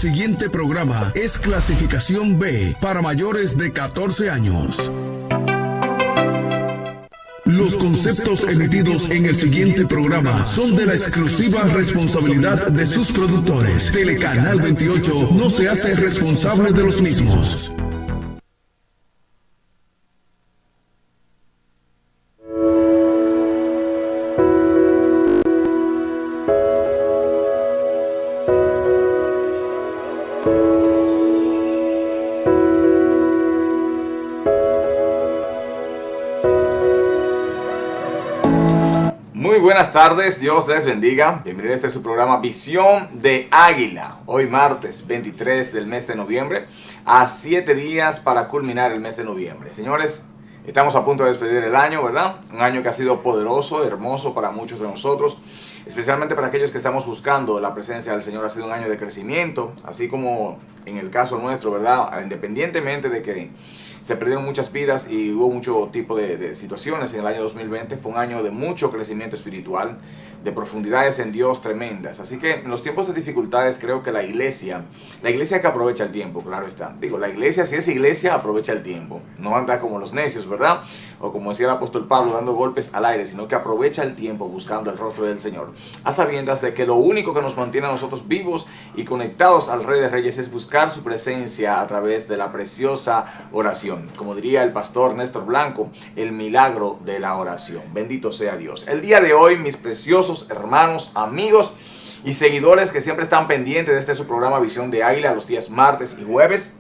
siguiente programa es clasificación B para mayores de 14 años. Los conceptos emitidos en el siguiente programa son de la exclusiva responsabilidad de sus productores. Telecanal 28 no se hace responsable de los mismos. Buenas tardes, Dios les bendiga. Bienvenidos a este su programa Visión de Águila. Hoy martes 23 del mes de noviembre, a 7 días para culminar el mes de noviembre. Señores, estamos a punto de despedir el año, ¿verdad? Un año que ha sido poderoso, hermoso para muchos de nosotros, especialmente para aquellos que estamos buscando la presencia del Señor. Ha sido un año de crecimiento, así como en el caso nuestro, ¿verdad? Independientemente de que se perdieron muchas vidas y hubo mucho tipo de situaciones en el año 2020. Fue un año de mucho crecimiento espiritual, de profundidades en Dios tremendas. Así que en los tiempos de dificultades creo que la iglesia que aprovecha el tiempo, claro está. Digo, la iglesia, si es iglesia, aprovecha el tiempo. No anda como los necios, ¿verdad? O como decía el apóstol Pablo, dando golpes al aire, sino que aprovecha el tiempo buscando el rostro del Señor. A sabiendas de que lo único que nos mantiene a nosotros vivos y conectados al Rey de Reyes es buscar su presencia a través de la preciosa oración. Como diría el pastor Néstor Blanco, el milagro de la oración. Bendito sea Dios. El día de hoy, mis preciosos hermanos, amigos y seguidores que siempre están pendientes de este su programa Visión de Águila los días martes y jueves,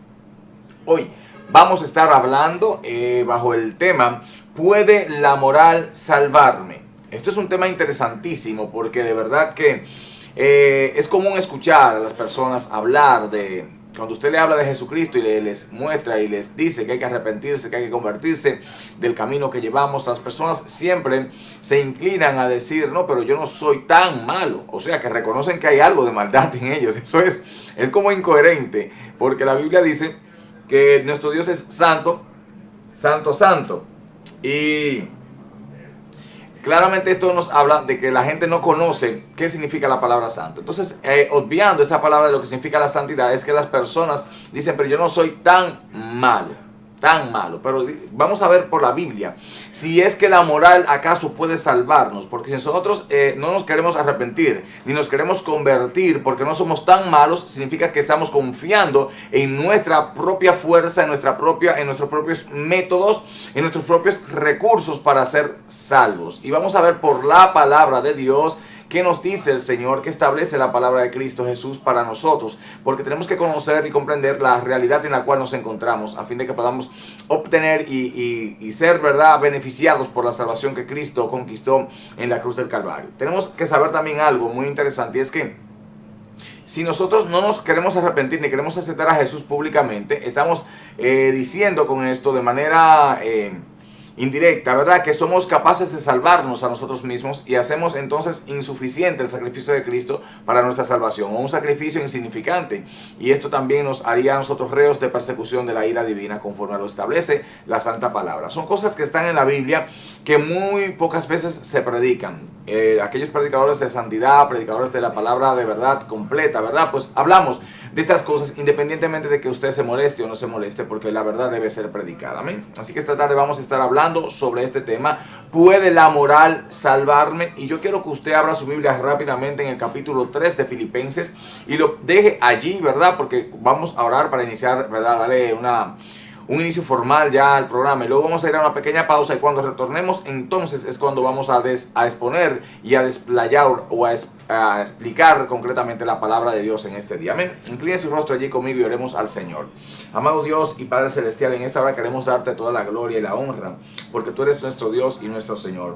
hoy vamos a estar hablando bajo el tema ¿Puede la moral salvarme? Esto es un tema interesantísimo porque de verdad que es común escuchar a las personas hablar de... Cuando usted le habla de Jesucristo y les muestra y les dice que hay que arrepentirse, que hay que convertirse del camino que llevamos, las personas siempre se inclinan a decir, no, pero yo no soy tan malo. O sea, que reconocen que hay algo de maldad en ellos. Eso es como incoherente, porque la Biblia dice que nuestro Dios es santo, santo, santo. Y claramente esto nos habla de que la gente no conoce qué significa la palabra santo. Entonces, obviando esa palabra de lo que significa la santidad, es que las personas dicen, pero yo no soy tan malo. Pero vamos a ver por la Biblia si es que la moral acaso puede salvarnos, porque si nosotros no nos queremos arrepentir ni nos queremos convertir porque no somos tan malos, significa que estamos confiando en nuestra propia fuerza, en nuestros propios métodos, en nuestros propios recursos para ser salvos. Y vamos a ver por la palabra de Dios ¿qué nos dice el Señor? ¿Qué establece la palabra de Cristo Jesús para nosotros? Porque tenemos que conocer y comprender la realidad en la cual nos encontramos a fin de que podamos obtener y ser, ¿verdad?, beneficiados por la salvación que Cristo conquistó en la cruz del Calvario. Tenemos que saber también algo muy interesante, y es que si nosotros no nos queremos arrepentir ni queremos aceptar a Jesús públicamente, estamos diciendo con esto de manera indirecta, ¿verdad?, que somos capaces de salvarnos a nosotros mismos y hacemos entonces insuficiente el sacrificio de Cristo para nuestra salvación, o un sacrificio insignificante, y esto también nos haría a nosotros reos de persecución de la ira divina conforme lo establece la Santa Palabra. Son cosas que están en la Biblia que muy pocas veces se predican. Aquellos predicadores de santidad, predicadores de la palabra de verdad completa, ¿verdad?, pues hablamos de estas cosas independientemente de que usted se moleste o no se moleste, porque la verdad debe ser predicada. Amén. Así que esta tarde vamos a estar hablando sobre este tema, ¿puede la moral salvarme? Y yo quiero que usted abra su Biblia rápidamente en el capítulo 3 de Filipenses y lo deje allí, ¿verdad? Porque vamos a orar para iniciar, ¿verdad? Darle un inicio formal ya al programa, y luego vamos a ir a una pequeña pausa, y cuando retornemos entonces es cuando vamos a exponer y a desplayar o a explicar concretamente la palabra de Dios en este día. Amén. Incline su rostro allí conmigo y oremos al Señor. Amado Dios y Padre Celestial, en esta hora queremos darte toda la gloria y la honra, porque tú eres nuestro Dios y nuestro Señor.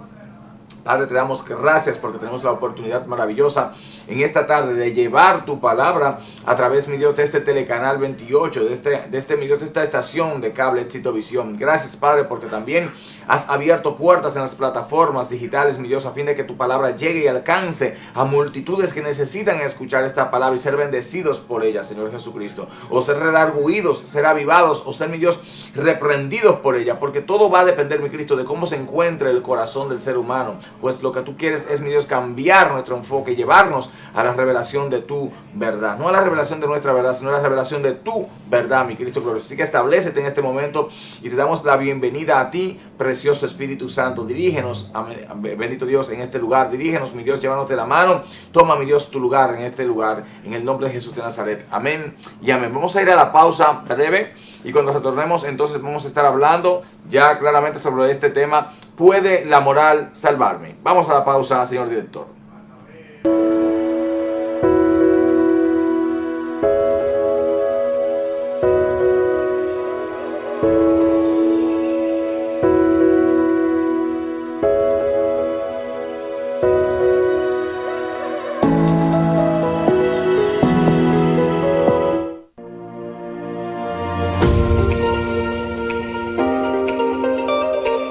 Padre, te damos gracias porque tenemos la oportunidad maravillosa en esta tarde de llevar tu palabra a través, mi Dios, de este Telecanal 28, mi Dios, de esta estación de cable Éxito Visión. Gracias, Padre, porque también has abierto puertas en las plataformas digitales, mi Dios, a fin de que tu palabra llegue y alcance a multitudes que necesitan escuchar esta palabra y ser bendecidos por ella, Señor Jesucristo, o ser redarguidos, ser avivados, o ser, mi Dios, reprendidos por ella, porque todo va a depender, mi Cristo, de cómo se encuentre el corazón del ser humano. Pues lo que tú quieres es, mi Dios, cambiar nuestro enfoque, llevarnos a la revelación de tu verdad, no a la revelación de nuestra verdad, sino a la revelación de tu verdad, mi Cristo glorioso. Así que establécete en este momento y te damos la bienvenida a ti, precioso Espíritu Santo. Dirígenos, bendito Dios, en este lugar. Dirígenos, mi Dios, llevándote la mano. Toma, mi Dios, tu lugar en este lugar, en el nombre de Jesús de Nazaret. Amén y amén. Vamos a ir a la pausa breve y cuando retornemos, entonces vamos a estar hablando ya claramente sobre este tema. ¿Puede la moral salvarme? Vamos a la pausa, señor director.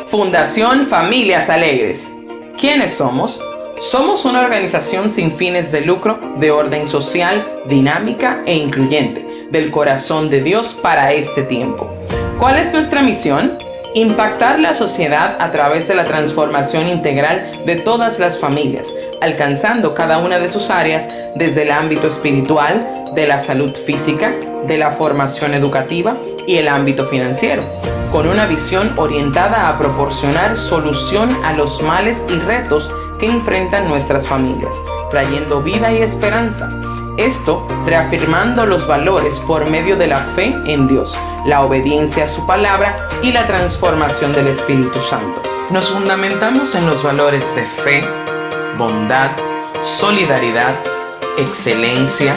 Fundación Familias Alegres. ¿Quiénes somos? Somos una organización sin fines de lucro, de orden social, dinámica e incluyente, del corazón de Dios para este tiempo. ¿Cuál es nuestra misión? Impactar la sociedad a través de la transformación integral de todas las familias, alcanzando cada una de sus áreas desde el ámbito espiritual, de la salud física, de la formación educativa y el ámbito financiero, con una visión orientada a proporcionar solución a los males y retos que enfrentan nuestras familias, trayendo vida y esperanza. Esto reafirmando los valores por medio de la fe en Dios, la obediencia a su palabra y la transformación del Espíritu Santo. Nos fundamentamos en los valores de fe, bondad, solidaridad, excelencia,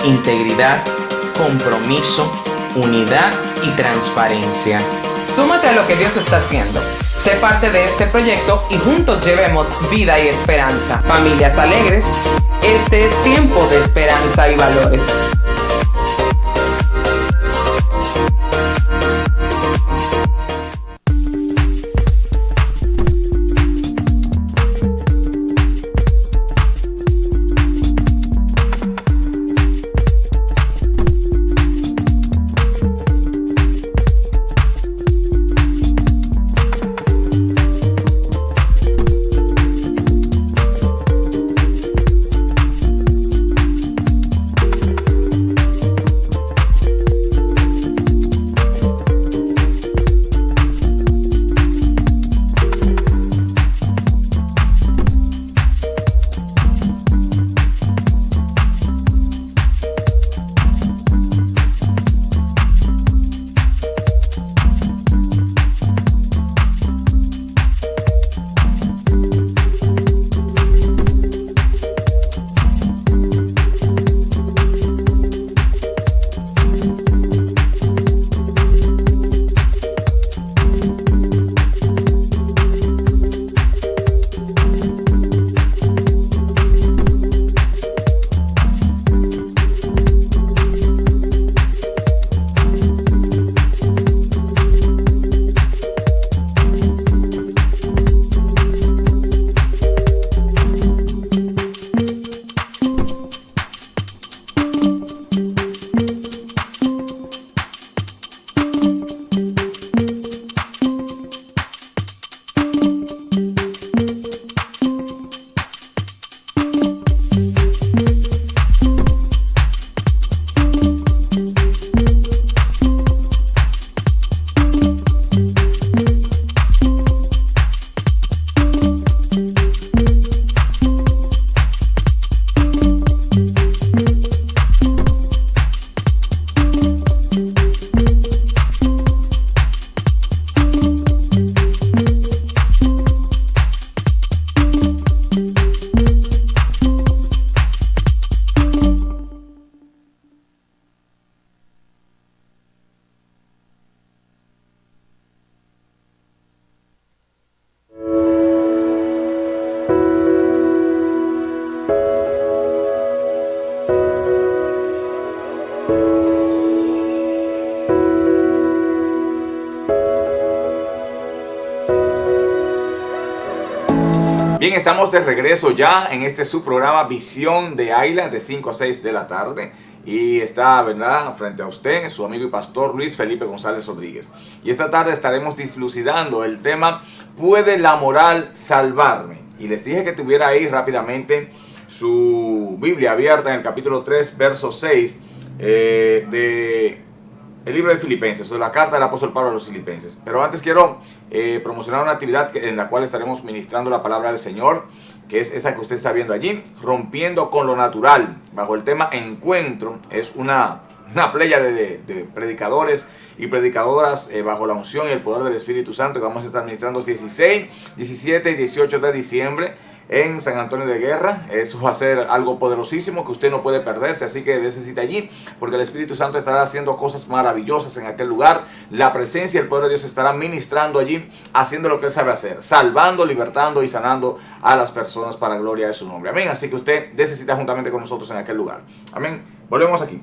integridad, compromiso, unidad y transparencia. Súmate a lo que Dios está haciendo. Sé parte de este proyecto y juntos llevemos vida y esperanza. Familias Alegres, este es tiempo de esperanza y valores. Bien, estamos de regreso ya en este su programa Visión de Águila de 5 a 6 de la tarde. Y está, ¿verdad?, frente a usted, su amigo y pastor Luis Felipe González Rodríguez. Y esta tarde estaremos dilucidando el tema ¿puede la moral salvarme? Y les dije que tuviera ahí rápidamente su Biblia abierta en el capítulo 3, verso 6 de el libro de Filipenses, o la carta del apóstol Pablo a los Filipenses. Pero antes quiero promocionar una actividad en la cual estaremos ministrando la palabra del Señor, que es esa que usted está viendo allí, rompiendo con lo natural, bajo el tema encuentro. Es una playa de predicadores y predicadoras bajo la unción y el poder del Espíritu Santo, que vamos a estar ministrando 16, 17 y 18 de diciembre en San Antonio de Guerra. Eso va a ser algo poderosísimo que usted no puede perderse, así que necesita allí, porque el Espíritu Santo estará haciendo cosas maravillosas en aquel lugar. La presencia y el poder de Dios estará ministrando allí, haciendo lo que Él sabe hacer, salvando, libertando y sanando a las personas para gloria de su nombre. Amén. Así que usted necesita juntamente con nosotros en aquel lugar. Amén. Volvemos aquí.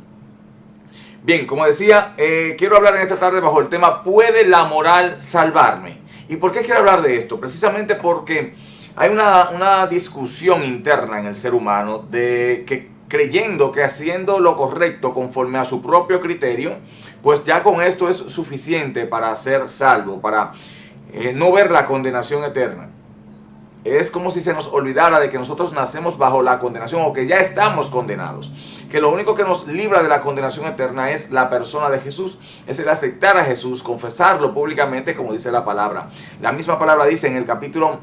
Bien, como decía, quiero hablar en esta tarde bajo el tema ¿puede la moral salvarme? ¿Y por qué quiero hablar de esto? Precisamente porque hay una discusión interna en el ser humano de que creyendo que haciendo lo correcto conforme a su propio criterio, pues ya con esto es suficiente para ser salvo, para no ver la condenación eterna. Es como si se nos olvidara de que nosotros nacemos bajo la condenación o que ya estamos condenados. Que lo único que nos libra de la condenación eterna es la persona de Jesús. Es el aceptar a Jesús, confesarlo públicamente como dice la palabra. La misma palabra dice en el capítulo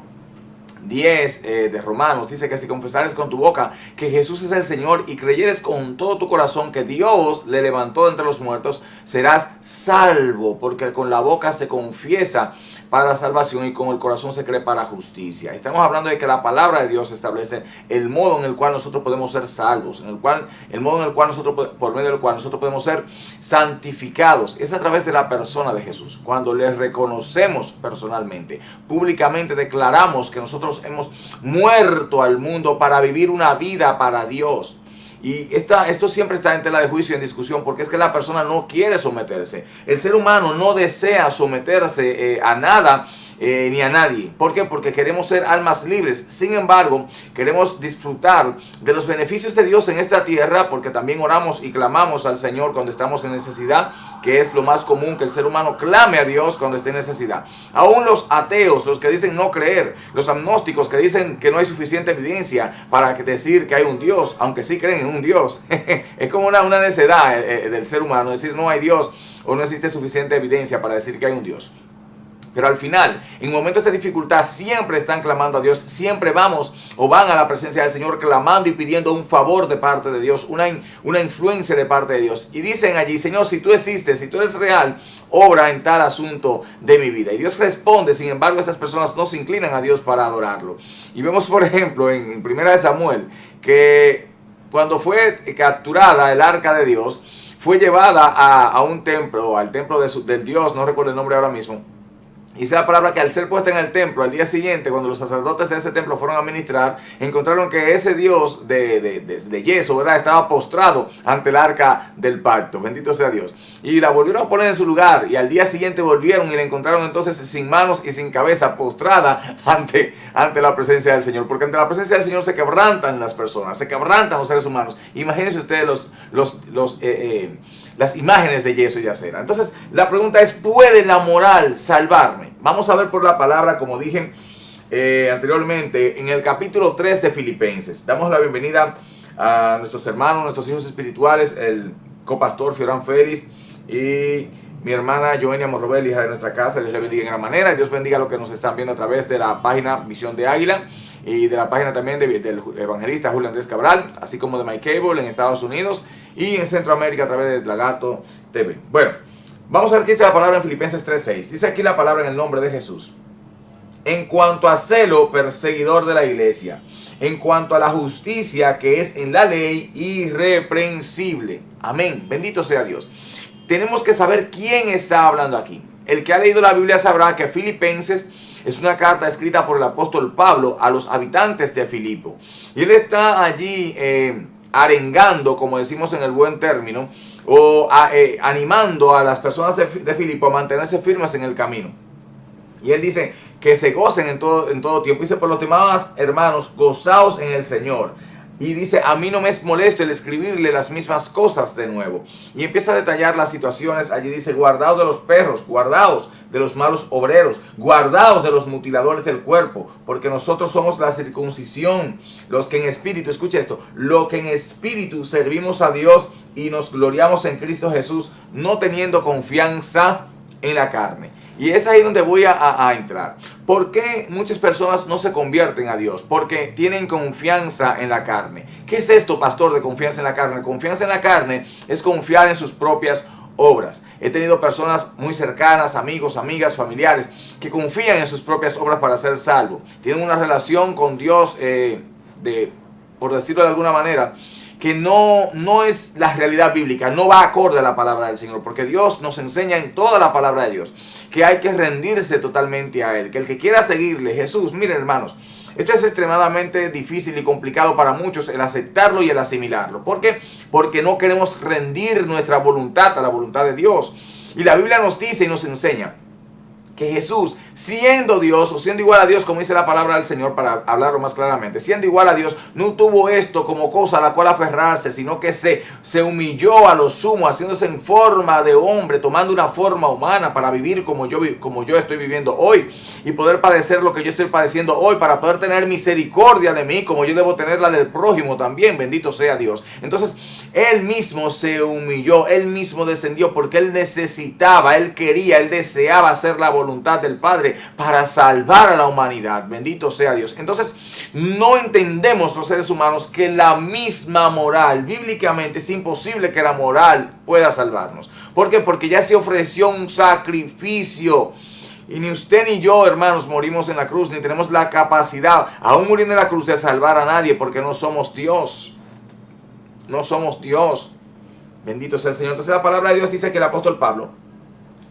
10 de Romanos, dice que si confesares con tu boca que Jesús es el Señor y creyeres con todo tu corazón que Dios le levantó de entre los muertos, serás salvo, porque con la boca se confiesa para salvación y con el corazón se cree para justicia. Estamos hablando de que la palabra de Dios establece el modo en el cual nosotros podemos ser salvos, el modo en el cual nosotros, por medio del cual nosotros podemos ser santificados. Es a través de la persona de Jesús. Cuando le reconocemos personalmente, públicamente declaramos que nosotros hemos muerto al mundo para vivir una vida para Dios. Y esto siempre está en tela de juicio y en discusión, porque es que la persona no quiere someterse. El ser humano no desea someterse a nada ni a nadie. ¿Por qué? Porque queremos ser almas libres. Sin embargo, queremos disfrutar de los beneficios de Dios en esta tierra, porque también oramos y clamamos al Señor cuando estamos en necesidad, que es lo más común, que el ser humano clame a Dios cuando esté en necesidad. Aún los ateos, los que dicen no creer, los agnósticos que dicen que no hay suficiente evidencia para decir que hay un Dios, aunque sí creen en un Dios. Es como una necedad del ser humano decir no hay Dios o no existe suficiente evidencia para decir que hay un Dios. Pero al final, en momentos de dificultad, siempre están clamando a Dios, siempre vamos o van a la presencia del Señor clamando y pidiendo un favor de parte de Dios, una influencia de parte de Dios. Y dicen allí, Señor, si tú existes, si tú eres real, obra en tal asunto de mi vida. Y Dios responde, sin embargo, estas personas no se inclinan a Dios para adorarlo. Y vemos, por ejemplo, en 1 Samuel, que cuando fue capturada el arca de Dios, fue llevada a un templo, al templo del Dios, no recuerdo el nombre ahora mismo. Y esa palabra que al ser puesta en el templo, al día siguiente, cuando los sacerdotes de ese templo fueron a ministrar, encontraron que ese Dios de yeso, ¿verdad?, estaba postrado ante el arca del pacto. Bendito sea Dios. Y la volvieron a poner en su lugar. Y al día siguiente volvieron y la encontraron entonces sin manos y sin cabeza, postrada ante la presencia del Señor. Porque ante la presencia del Señor se quebrantan las personas, se quebrantan los seres humanos. Imagínense ustedes las imágenes de yeso y de acera. Entonces, la pregunta es, ¿puede la moral salvarme? Vamos a ver por la palabra, como dije anteriormente, en el capítulo 3 de Filipenses. Damos la bienvenida a nuestros hermanos, nuestros hijos espirituales, el copastor Fiorán Félix y mi hermana Joenia Morrobel, hija de nuestra casa. Dios le bendiga en gran manera. Dios bendiga a los que nos están viendo a través de la página Visión de Águila y de la página también del evangelista Julio Andrés Cabral, así como de My Cable en Estados Unidos y en Centroamérica a través de Lagarto TV. Bueno, vamos a ver qué dice la palabra en Filipenses 3:6. Dice aquí la palabra en el nombre de Jesús. En cuanto a celo, perseguidor de la iglesia, en cuanto a la justicia que es en la ley, irreprensible. Amén. Bendito sea Dios. Tenemos que saber quién está hablando aquí. El que ha leído la Biblia sabrá que Filipenses es una carta escrita por el apóstol Pablo a los habitantes de Filipo. Y él está allí arengando, como decimos en el buen término, o animando a las personas de Filipo a mantenerse firmes en el camino. Y él dice que se gocen en todo tiempo. Dice, por los demás hermanos, gozaos en el Señor. Y dice, a mí no me es molesto el escribirle las mismas cosas de nuevo. Y empieza a detallar las situaciones. Allí dice, guardaos de los perros, guardaos de los malos obreros, guardaos de los mutiladores del cuerpo, porque nosotros somos la circuncisión, los que en espíritu, escucha esto, lo que en espíritu servimos a Dios y nos gloriamos en Cristo Jesús, no teniendo confianza en la carne. Y es ahí donde voy a entrar. ¿Por qué muchas personas no se convierten a Dios? Porque tienen confianza en la carne. ¿Qué es esto, pastor, de confianza en la carne? Confianza en la carne es confiar en sus propias obras. He tenido personas muy cercanas, amigos, amigas, familiares, que confían en sus propias obras para ser salvos. Tienen una relación con Dios, por decirlo de alguna manera, que no es la realidad bíblica, no va acorde a la palabra del Señor, porque Dios nos enseña en toda la palabra de Dios que hay que rendirse totalmente a Él, que el que quiera seguirle, Jesús, miren hermanos, esto es extremadamente difícil y complicado para muchos el aceptarlo y el asimilarlo. ¿Por qué? Porque no queremos rendir nuestra voluntad a la voluntad de Dios. Y la Biblia nos dice y nos enseña que Jesús, siendo Dios o siendo igual a Dios, como dice la palabra del Señor, para hablarlo más claramente, siendo igual a Dios, no tuvo esto como cosa a la cual aferrarse, sino que se humilló a lo sumo, haciéndose en forma de hombre, tomando una forma humana para vivir como yo estoy viviendo hoy y poder padecer lo que yo estoy padeciendo hoy, para poder tener misericordia de mí como yo debo tener la del prójimo también, bendito sea Dios. Entonces, Él mismo se humilló, Él mismo descendió porque Él necesitaba, Él quería, Él deseaba hacer la voluntad del Padre para salvar a la humanidad, bendito sea Dios. Entonces no entendemos los seres humanos que la misma moral, bíblicamente es imposible que la moral pueda salvarnos. ¿Por qué? Porque ya se ofreció un sacrificio. Y ni usted ni yo, hermanos, morimos en la cruz, ni tenemos la capacidad, aún muriendo en la cruz, de salvar a nadie, porque no somos Dios. No somos Dios. Bendito sea el Señor. Entonces la palabra de Dios dice que el apóstol Pablo,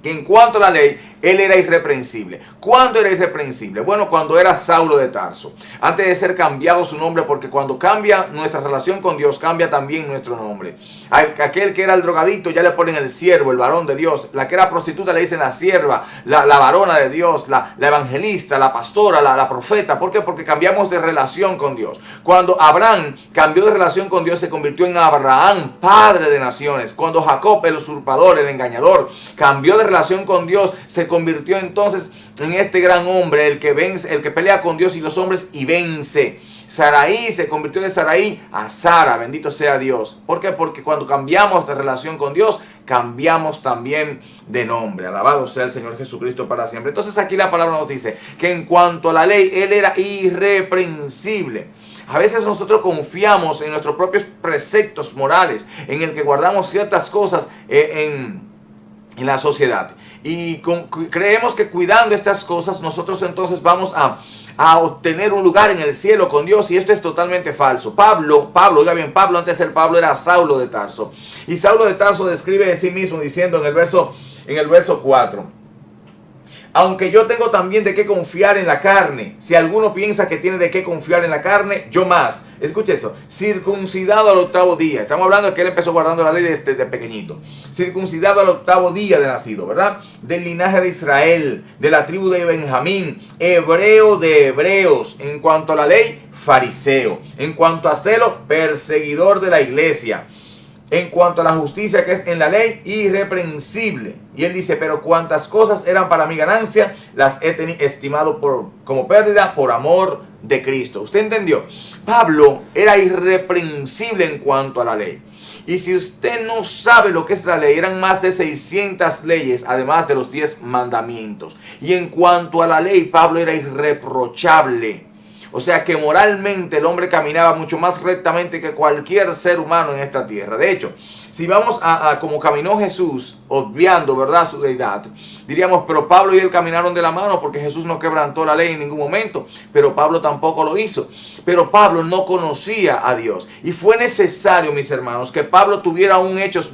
que en cuanto a la ley, él era irreprensible. ¿Cuándo era irreprensible? Bueno, cuando era Saulo de Tarso. Antes de ser cambiado su nombre, porque cuando cambia nuestra relación con Dios, cambia también nuestro nombre. Aquel que era el drogadicto, ya le ponen el siervo, el varón de Dios. La que era prostituta le dicen la sierva, la varona de Dios, la evangelista, la pastora, la profeta. ¿Por qué? Porque cambiamos de relación con Dios. Cuando Abraham cambió de relación con Dios, se convirtió en Abraham, padre de naciones. Cuando Jacob, el usurpador, el engañador, cambió de relación con Dios, se convirtió entonces en este gran hombre, el que vence, el que pelea con Dios y los hombres y vence. Saraí se convirtió de Saraí a Sara, bendito sea Dios. ¿Por qué? Porque cuando cambiamos de relación con Dios, cambiamos también de nombre. Alabado sea el Señor Jesucristo para siempre. Entonces aquí la palabra nos dice que en cuanto a la ley, Él era irreprensible. A veces nosotros confiamos en nuestros propios preceptos morales, en el que guardamos ciertas cosas en la sociedad, y creemos que cuidando estas cosas nosotros entonces vamos a obtener un lugar en el cielo con Dios, y esto es totalmente falso. Pablo, oiga bien, Pablo, antes de ser Pablo, era Saulo de Tarso, y Saulo de Tarso describe de sí mismo diciendo en el verso 4: aunque yo tengo también de qué confiar en la carne, si alguno piensa que tiene de qué confiar en la carne, yo más. Escuche esto: circuncidado al 8º día. Estamos hablando de que él empezó guardando la ley desde pequeñito. Circuncidado al 8º día de nacido, ¿verdad? Del linaje de Israel, de la tribu de Benjamín, hebreo de hebreos. En cuanto a la ley, fariseo. En cuanto a celo, perseguidor de la iglesia. En cuanto a la justicia que es en la ley, irreprensible. Y él dice: pero cuantas cosas eran para mi ganancia, las he estimado como pérdida por amor de Cristo. ¿Usted entendió? Pablo era irreprensible en cuanto a la ley. Y si usted no sabe lo que es la ley, eran más de 600 leyes, además de los 10 mandamientos. Y en cuanto a la ley, Pablo era irreprochable. O sea que moralmente el hombre caminaba mucho más rectamente que cualquier ser humano en esta tierra. De hecho, si vamos a como caminó Jesús, obviando, ¿verdad?, su deidad, diríamos: pero Pablo y él caminaron de la mano, porque Jesús no quebrantó la ley en ningún momento, pero Pablo tampoco lo hizo. Pero Pablo no conocía a Dios, y fue necesario, mis hermanos, que Pablo tuviera un Hechos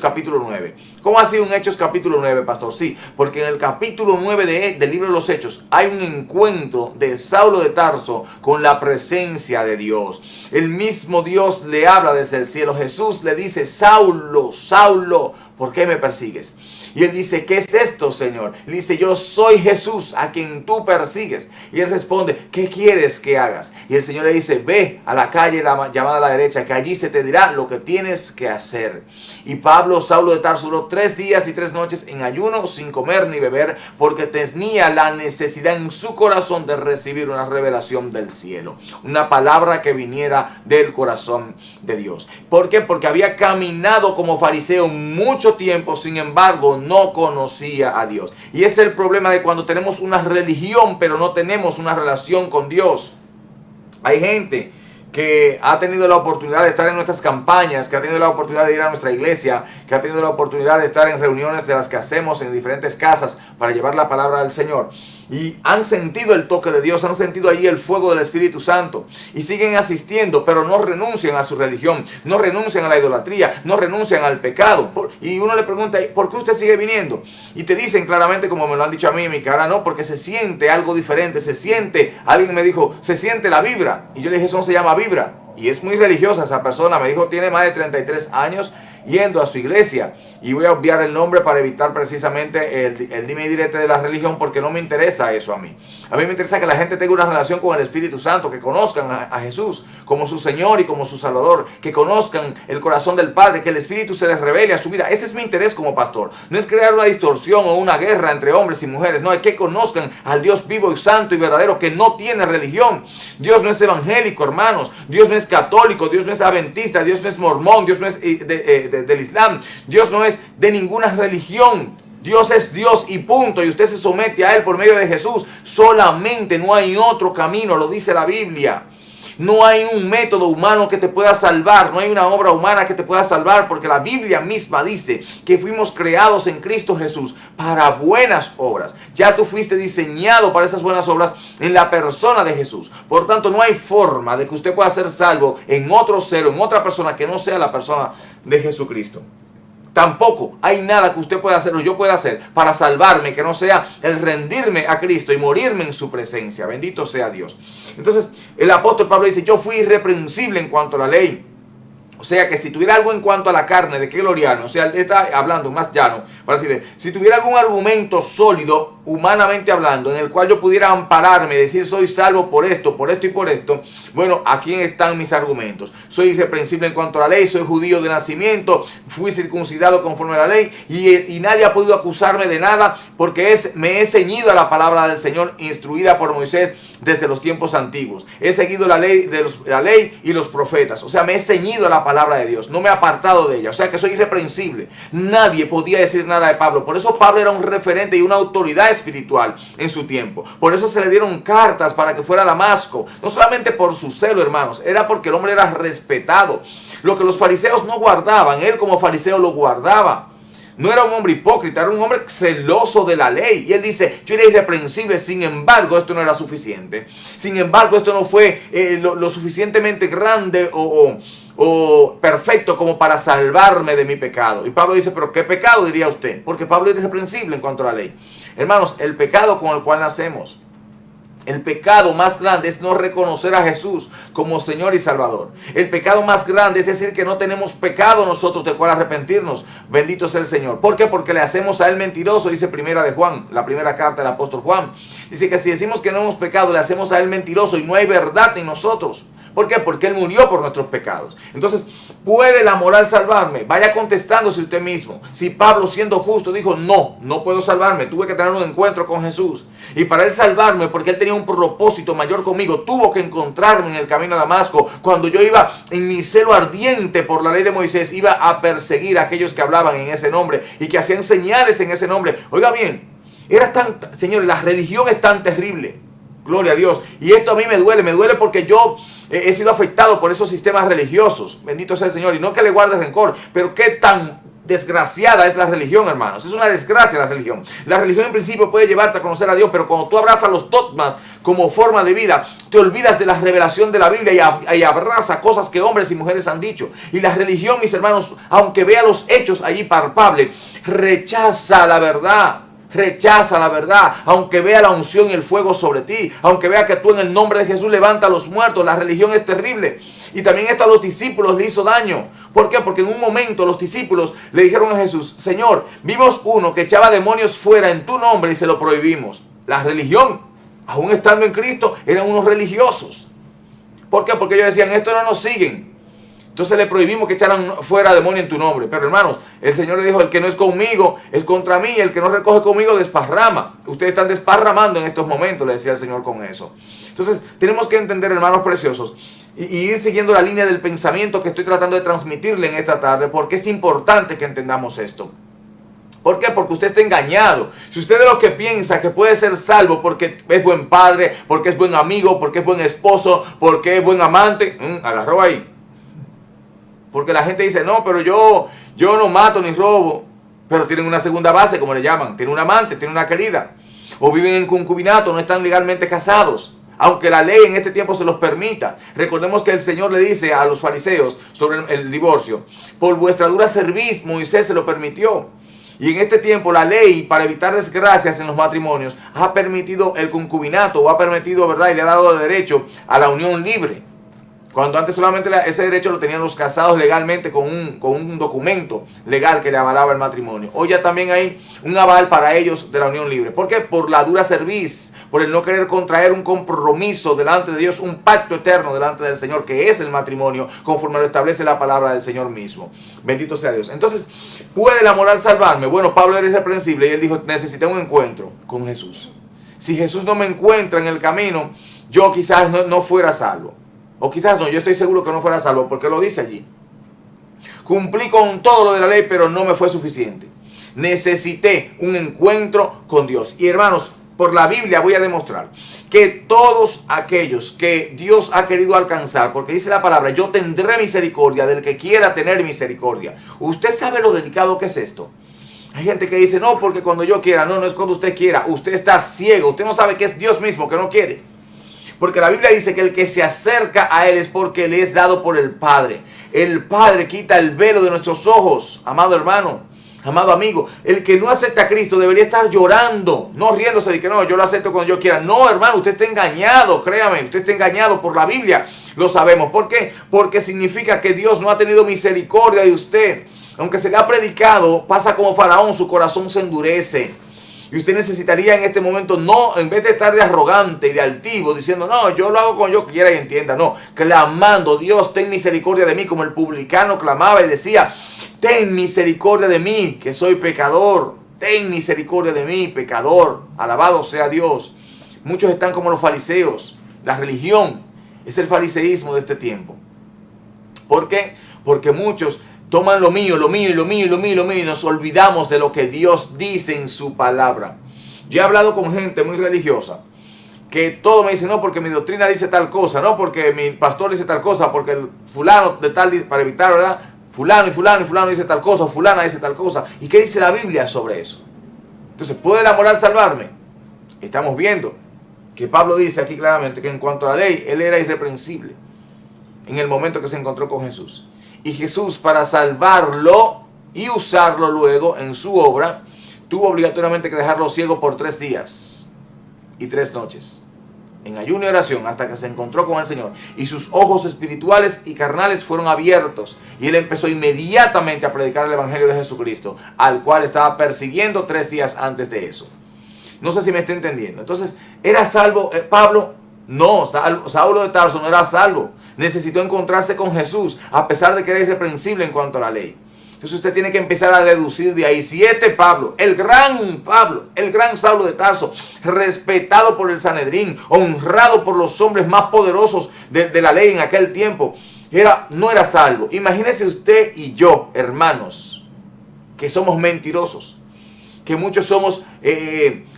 capítulo 9. ¿Cómo ha sido un Hechos capítulo 9, pastor? Sí, porque en el capítulo 9 del libro de los Hechos hay un encuentro de Saulo de Tarso con la presencia de Dios. El mismo Dios le habla desde el cielo. Jesús le dice: Saulo, Saulo, ¿por qué me persigues? Y él dice, ¿qué es esto, Señor? Él dice, yo soy Jesús a quien tú persigues. Y él responde, ¿qué quieres que hagas? Y el Señor le dice, ve a la calle llamada a la derecha, que allí se te dirá lo que tienes que hacer. Y Saulo de Tarso, duró 3 días y 3 noches en ayuno, sin comer ni beber, porque tenía la necesidad en su corazón de recibir una revelación del cielo, una palabra que viniera del corazón de Dios. ¿Por qué? Porque había caminado como fariseo mucho tiempo, sin embargo no conocía a Dios. Y ese es el problema de cuando tenemos una religión pero no tenemos una relación con Dios. Hay gente que ha tenido la oportunidad de estar en nuestras campañas, que ha tenido la oportunidad de ir a nuestra iglesia, que ha tenido la oportunidad de estar en reuniones de las que hacemos en diferentes casas para llevar la palabra del Señor. Y han sentido el toque de Dios, han sentido allí el fuego del Espíritu Santo y siguen asistiendo, pero no renuncian a su religión, no renuncian a la idolatría, no renuncian al pecado. Y uno le pregunta, ¿por qué usted sigue viniendo? Y te dicen claramente, como me lo han dicho a mí en mi cara, no, porque se siente algo diferente, se siente, alguien me dijo, se siente la vibra. Y yo le dije, eso no se llama vibra. Y es muy religiosa esa persona, me dijo, tiene más de 33 años yendo a su iglesia. Y voy a obviar el nombre para evitar precisamente el dime y direte de la religión, porque no me interesa eso a mí. A mí me interesa que la gente tenga una relación con el Espíritu Santo, que conozcan a Jesús como su Señor y como su Salvador, que conozcan el corazón del Padre, que el Espíritu se les revele a su vida. Ese es mi interés como pastor. No es crear una distorsión o una guerra entre hombres y mujeres, no, es que conozcan al Dios vivo y santo y verdadero, que no tiene religión. Dios no es evangélico, hermanos. Dios no es católico, Dios no es adventista, Dios no es mormón, Dios no es del Islam, Dios no es de ninguna religión. Dios es Dios y punto, y usted se somete a Él por medio de Jesús solamente. No hay otro camino, lo dice la Biblia. No hay un método humano que te pueda salvar, no hay una obra humana que te pueda salvar, porque la Biblia misma dice que fuimos creados en Cristo Jesús para buenas obras. Ya tú fuiste diseñado para esas buenas obras en la persona de Jesús. Por tanto, no hay forma de que usted pueda ser salvo en otro ser o en otra persona que no sea la persona de Jesucristo. Tampoco hay nada que usted pueda hacer o yo pueda hacer para salvarme que no sea el rendirme a Cristo y morirme en su presencia. Bendito sea Dios. Entonces el apóstol Pablo dice, yo fui irreprensible en cuanto a la ley. O sea que si tuviera algo en cuanto a la carne, ¿de qué gloriarme? O sea, él está hablando más llano para decirle, si tuviera algún argumento sólido, humanamente hablando, en el cual yo pudiera ampararme, decir soy salvo por esto y por esto, bueno, aquí están mis argumentos. Soy irreprensible en cuanto a la ley, soy judío de nacimiento, fui circuncidado conforme a la ley y nadie ha podido acusarme de nada porque me he ceñido a la palabra del Señor instruida por Moisés desde los tiempos antiguos. He seguido la ley y los profetas, o sea, me he ceñido a la palabra de Dios, no me he apartado de ella, o sea que soy irreprensible. Nadie podía decir nada de Pablo. Por eso Pablo era un referente y una autoridad espiritual en su tiempo. Por eso se le dieron cartas para que fuera a Damasco, no solamente por su celo, hermanos, era porque el hombre era respetado. Lo que los fariseos no guardaban, él como fariseo lo guardaba. No era un hombre hipócrita, era un hombre celoso de la ley. Y él dice, yo era irreprensible, sin embargo esto no era suficiente. Sin embargo esto no fue lo suficientemente grande o perfecto como para salvarme de mi pecado. Y Pablo dice, pero ¿qué pecado diría usted? Porque Pablo era irreprensible en cuanto a la ley. Hermanos, el pecado con el cual nacemos, el pecado más grande es no reconocer a Jesús como Señor y Salvador. El pecado más grande es decir que no tenemos pecado nosotros de cual arrepentirnos. Bendito sea el Señor. ¿Por qué? Porque le hacemos a Él mentiroso, dice primera de Juan, la primera carta del apóstol Juan. Dice que si decimos que no hemos pecado, le hacemos a Él mentiroso y no hay verdad en nosotros. ¿Por qué? Porque Él murió por nuestros pecados. Entonces, ¿puede la moral salvarme? Vaya contestándose usted mismo. Si Pablo, siendo justo, dijo, no puedo salvarme, tuve que tener un encuentro con Jesús. Y para Él salvarme, porque Él tenía un propósito mayor conmigo, tuvo que encontrarme en el camino a Damasco. Cuando yo iba en mi celo ardiente por la ley de Moisés, iba a perseguir a aquellos que hablaban en ese nombre y que hacían señales en ese nombre. Oiga bien, señores, la religión es tan terrible. Gloria a Dios. Y esto a mí me duele porque yo he sido afectado por esos sistemas religiosos. Bendito sea el Señor. Y no que le guarde rencor, pero qué tan desgraciada es la religión, hermanos. Es una desgracia la religión. La religión en principio puede llevarte a conocer a Dios, pero cuando tú abrazas los dogmas como forma de vida, te olvidas de la revelación de la Biblia y abraza cosas que hombres y mujeres han dicho. Y la religión, mis hermanos, aunque vea los hechos allí palpables, rechaza la verdad. Rechaza la verdad, aunque vea la unción y el fuego sobre ti, aunque vea que tú en el nombre de Jesús levantas a los muertos. La religión es terrible Y también esto a los discípulos le hizo daño. ¿Por qué? Porque en un momento los discípulos le dijeron a Jesús: Señor, vimos uno que echaba demonios fuera en tu nombre y se lo prohibimos. La religión, aún estando en Cristo, eran unos religiosos. ¿Por qué? Porque ellos decían: esto no nos siguen. Entonces le prohibimos que echaran fuera demonios en tu nombre. Pero hermanos, el Señor le dijo: el que no es conmigo es contra mí, el que no recoge conmigo desparrama. Ustedes están desparramando en estos momentos, le decía el Señor con eso. Entonces tenemos que entender, hermanos preciosos, y ir siguiendo la línea del pensamiento que estoy tratando de transmitirle en esta tarde, porque es importante que entendamos esto. ¿Por qué? Porque usted está engañado. Si usted es de los que piensa que puede ser salvo porque es buen padre, porque es buen amigo, porque es buen esposo, porque es buen amante, agarró ahí. Porque la gente dice: no, pero yo no mato ni robo. Pero tienen una segunda base, como le llaman. Tienen un amante, tienen una querida. O viven en concubinato, no están legalmente casados. Aunque la ley en este tiempo se los permita. Recordemos que el Señor le dice a los fariseos sobre el divorcio: por vuestra dura cerviz Moisés se lo permitió. Y en este tiempo la ley, para evitar desgracias en los matrimonios, ha permitido el concubinato, o ha permitido, ¿verdad? Y le ha dado derecho a la unión libre. Cuando antes solamente ese derecho lo tenían los casados legalmente con un documento legal que le avalaba el matrimonio. Hoy ya también hay un aval para ellos de la unión libre. ¿Por qué? Por la dura cerviz, por el no querer contraer un compromiso delante de Dios, un pacto eterno delante del Señor, que es el matrimonio, conforme lo establece la palabra del Señor mismo. Bendito sea Dios. Entonces, ¿puede la moral salvarme? Bueno, Pablo era irreprensible y él dijo: necesité un encuentro con Jesús. Si Jesús no me encuentra en el camino, yo quizás no fuera salvo. O quizás no, yo estoy seguro que no fuera salvo, porque lo dice allí. Cumplí con todo lo de la ley, pero no me fue suficiente. Necesité un encuentro con Dios. Y hermanos, por la Biblia voy a demostrar que todos aquellos que Dios ha querido alcanzar, porque dice la palabra: yo tendré misericordia del que quiera tener misericordia. ¿Usted sabe lo delicado que es esto? Hay gente que dice: no, porque cuando yo quiera. No es cuando usted quiera. Usted está ciego. Usted no sabe que es Dios mismo que no quiere. Porque la Biblia dice que el que se acerca a Él es porque le es dado por el Padre. El Padre quita el velo de nuestros ojos, amado hermano, amado amigo. El que no acepta a Cristo debería estar llorando, no riéndose de que no, yo lo acepto cuando yo quiera. No, hermano, usted está engañado, créame, usted está engañado por la Biblia. Lo sabemos. ¿Por qué? Porque significa que Dios no ha tenido misericordia de usted. Aunque se le ha predicado, pasa como Faraón, su corazón se endurece. Y usted necesitaría en este momento, no, en vez de estar de arrogante y de altivo, diciendo: no, yo lo hago como yo quiera y entienda. No, clamando: Dios, ten misericordia de mí, como el publicano clamaba y decía: ten misericordia de mí, que soy pecador. Ten misericordia de mí, pecador. Alabado sea Dios. Muchos están como los fariseos. La religión es el fariseísmo de este tiempo. ¿Por qué? Porque muchos toman lo mío y nos olvidamos de lo que Dios dice en su palabra. Yo he hablado con gente muy religiosa que todo me dice: no, porque mi doctrina dice tal cosa, no, porque mi pastor dice tal cosa, porque el fulano de tal dice, para evitar, ¿verdad? Fulano y fulano dice tal cosa, fulana dice tal cosa. ¿Y qué dice la Biblia sobre eso? Entonces, ¿puede la moral salvarme? Estamos viendo que Pablo dice aquí claramente que en cuanto a la ley, él era irreprensible en el momento que se encontró con Jesús. Y Jesús, para salvarlo y usarlo luego en su obra, tuvo obligatoriamente que dejarlo ciego por 3 días y 3 noches, en ayuno y oración, hasta que se encontró con el Señor. Y sus ojos espirituales y carnales fueron abiertos. Y él empezó inmediatamente a predicar el Evangelio de Jesucristo, al cual estaba persiguiendo 3 días antes de eso. No sé si me está entendiendo. Entonces, ¿era salvo Pablo? No, Saulo de Tarso no era salvo. Necesitó encontrarse con Jesús, a pesar de que era irreprensible en cuanto a la ley. Entonces usted tiene que empezar a deducir de ahí. Si este Pablo, el gran Saulo de Tarso, respetado por el Sanedrín, honrado por los hombres más poderosos de la ley en aquel tiempo, no era salvo. Imagínese usted y yo, hermanos, que somos mentirosos, que muchos somos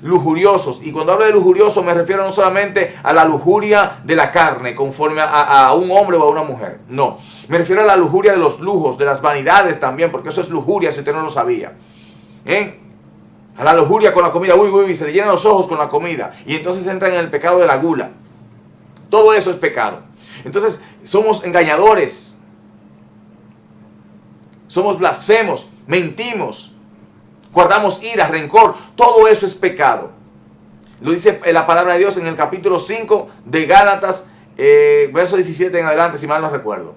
lujuriosos. Y cuando hablo de lujurioso me refiero no solamente a la lujuria de la carne, conforme a un hombre o a una mujer. No, me refiero a la lujuria de los lujos, de las vanidades también, porque eso es lujuria si usted no lo sabía. A la lujuria con la comida, se le llenan los ojos con la comida. Y entonces entra en el pecado de la gula. Todo eso es pecado. Entonces somos engañadores, somos blasfemos, mentimos, guardamos ira, rencor. Todo eso es pecado. Lo dice la palabra de Dios en el capítulo 5 de Gálatas, verso 17 en adelante, si mal no recuerdo.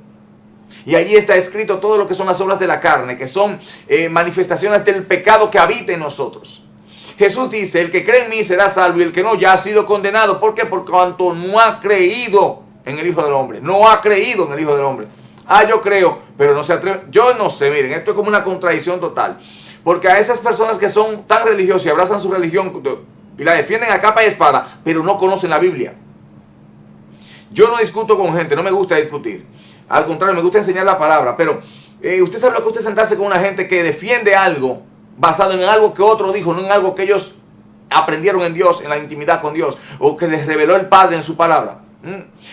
Y allí está escrito todo lo que son las obras de la carne, que son manifestaciones del pecado que habita en nosotros. Jesús dice, el que cree en mí será salvo y el que no ya ha sido condenado. ¿Por qué? Por cuanto no ha creído en el Hijo del Hombre. No ha creído en el Hijo del Hombre. Yo creo, pero no se atreve. Yo no sé, miren, esto es como una contradicción total. Porque a esas personas que son tan religiosas y abrazan su religión y la defienden a capa y espada, pero no conocen la Biblia. Yo no discuto con gente, no me gusta discutir. Al contrario, me gusta enseñar la palabra. Pero usted sabe lo que usted sentarse con una gente que defiende algo basado en algo que otro dijo, no en algo que ellos aprendieron en Dios, en la intimidad con Dios, o que les reveló el Padre en su palabra.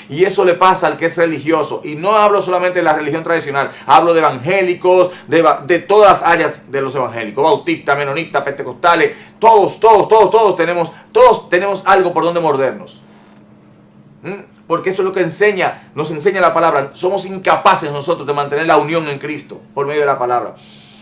Y eso le pasa al que es religioso. Y no hablo solamente de la religión tradicional, hablo de evangélicos, de todas las áreas de los evangélicos, bautistas, menonistas, pentecostales, todos tenemos algo por donde mordernos. Porque eso es lo que nos enseña la palabra. Somos incapaces nosotros de mantener la unión en Cristo por medio de la palabra.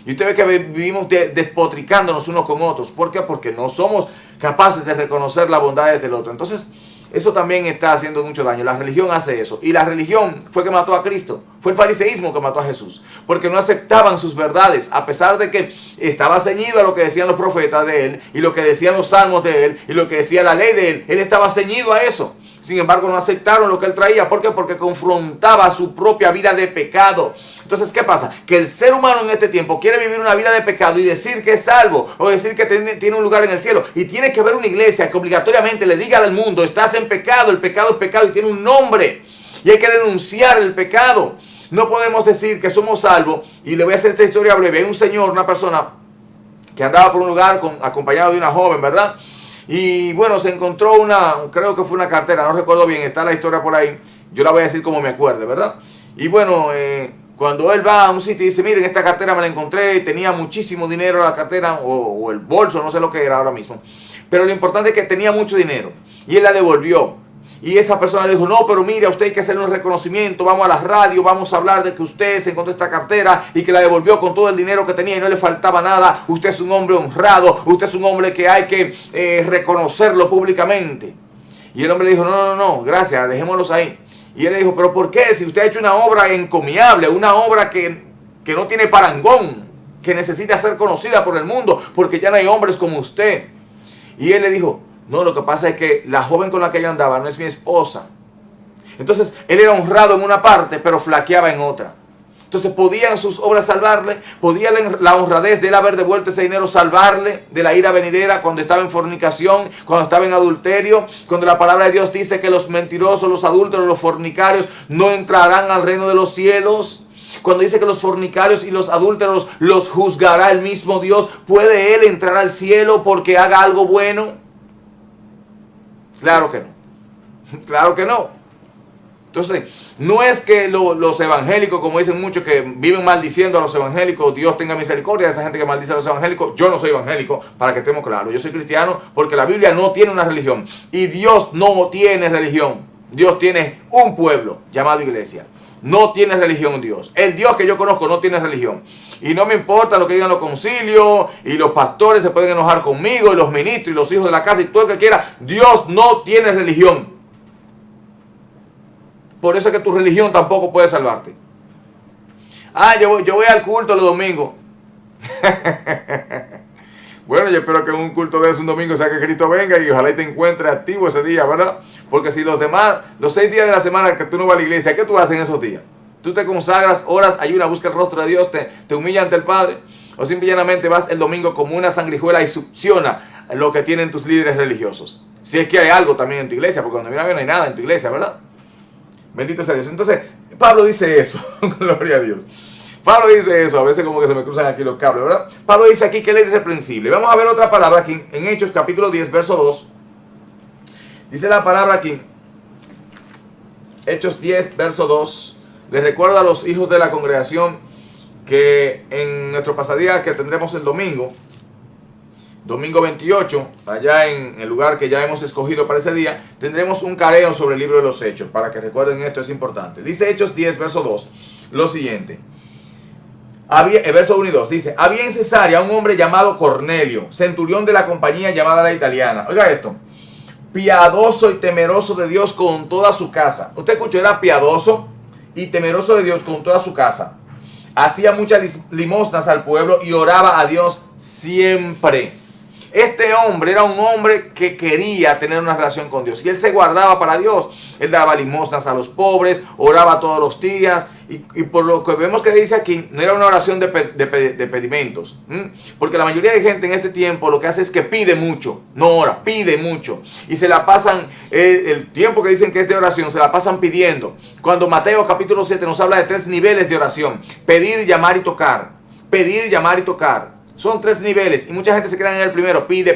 Y usted ve que vivimos despotricándonos unos con otros. ¿Por qué? Porque no somos capaces de reconocer las bondades del otro. Entonces, eso también está haciendo mucho daño. La religión hace eso. Y la religión fue que mató a Cristo. Fue el fariseísmo que mató a Jesús. Porque no aceptaban sus verdades. A pesar de que estaba ceñido a lo que decían los profetas de él. Y lo que decían los salmos de él. Y lo que decía la ley de él. Él estaba ceñido a eso. Sin embargo, no aceptaron lo que él traía. ¿Por qué? Porque confrontaba su propia vida de pecado. Entonces, ¿qué pasa? Que el ser humano en este tiempo quiere vivir una vida de pecado y decir que es salvo. O decir que tiene un lugar en el cielo. Y tiene que haber una iglesia que obligatoriamente le diga al mundo, estás en pecado, el pecado es pecado y tiene un nombre. Y hay que denunciar el pecado. No podemos decir que somos salvos. Y le voy a hacer esta historia breve. Hay un señor, una persona que andaba por un lugar acompañado de una joven, ¿verdad? Y bueno, se encontró creo que fue una cartera, no recuerdo bien, está la historia por ahí. Yo la voy a decir como me acuerde, ¿verdad? Y bueno, cuando él va a un sitio y dice, miren, esta cartera me la encontré, tenía muchísimo dinero la cartera, o el bolso, no sé lo que era ahora mismo. Pero lo importante es que tenía mucho dinero. Y él la devolvió. Y esa persona le dijo, no, pero mire, a usted hay que hacerle un reconocimiento, vamos a la radio, vamos a hablar de que usted se encontró esta cartera y que la devolvió con todo el dinero que tenía y no le faltaba nada. Usted es un hombre honrado, usted es un hombre que hay que reconocerlo públicamente. Y el hombre le dijo, no, gracias, dejémoslos ahí. Y él le dijo, pero ¿por qué? Si usted ha hecho una obra encomiable, una obra que no tiene parangón, que necesita ser conocida por el mundo, porque ya no hay hombres como usted. Y él le dijo, no, lo que pasa es que la joven con la que yo andaba no es mi esposa. Entonces, él era honrado en una parte, pero flaqueaba en otra. Entonces, ¿podían sus obras salvarle? ¿Podía la honradez de él haber devuelto ese dinero salvarle de la ira venidera cuando estaba en fornicación, cuando estaba en adulterio? Cuando la palabra de Dios dice que los mentirosos, los adúlteros, los fornicarios no entrarán al reino de los cielos. Cuando dice que los fornicarios y los adúlteros los juzgará el mismo Dios, ¿puede él entrar al cielo porque haga algo bueno? Claro que no. Claro que no. Entonces, no es que los evangélicos, como dicen muchos, que viven maldiciendo a los evangélicos, Dios tenga misericordia de esa gente que maldice a los evangélicos. Yo no soy evangélico, para que estemos claros. Yo soy cristiano porque la Biblia no tiene una religión. Y Dios no tiene religión. Dios tiene un pueblo llamado iglesia. No tiene religión Dios. El Dios que yo conozco no tiene religión. Y no me importa lo que digan los concilios, y los pastores se pueden enojar conmigo, y los ministros, y los hijos de la casa, y todo el que quiera. Dios no tiene religión. Por eso es que tu religión tampoco puede salvarte. Yo voy al culto los domingos. Bueno, yo espero que en un culto de eso un domingo sea que Cristo venga y ojalá te encuentre activo ese día, ¿verdad? Porque si los 6 días de la semana que tú no vas a la iglesia, ¿qué tú haces en esos días? Tú te consagras, oras, ayunas, buscas el rostro de Dios, te humillas ante el Padre. O simplemente vas el domingo como una sangrijuela y succiona lo que tienen tus líderes religiosos. Si es que hay algo también en tu iglesia, porque cuando viene no hay nada en tu iglesia, ¿verdad? Bendito sea Dios. Entonces, Pablo dice eso. Gloria a Dios. Pablo dice eso. A veces como que se me cruzan aquí los cables, ¿verdad? Pablo dice aquí que él es irreprensible. Vamos a ver otra palabra aquí en Hechos capítulo 10, verso 2. Dice la palabra aquí. Hechos 10, verso 2. Les recuerdo a los hijos de la congregación que en nuestro pasadía que tendremos el domingo 28, allá en el lugar que ya hemos escogido para ese día, tendremos un careo sobre el libro de los Hechos, para que recuerden esto, es importante. Dice Hechos 10, verso 2, lo siguiente. El verso 1 y 2 dice, había en Cesarea un hombre llamado Cornelio, centurión de la compañía llamada la italiana. Oiga esto, piadoso y temeroso de Dios con toda su casa. Usted escuchó, era piadoso y temeroso de Dios con toda su casa. Hacía muchas limosnas al pueblo y oraba a Dios siempre. Este hombre era un hombre que quería tener una relación con Dios y él se guardaba para Dios. Él daba limosnas a los pobres, oraba todos los días y por lo que vemos que dice aquí, no era una oración de pedimentos. Porque la mayoría de gente en este tiempo lo que hace es que pide mucho, no ora, pide mucho. Y se la pasan, el tiempo que dicen que es de oración, se la pasan pidiendo. Cuando Mateo capítulo 7 nos habla de 3 niveles de oración: pedir, llamar y tocar. Pedir, llamar y tocar. Son 3 niveles y mucha gente se queda en el primero. Pide,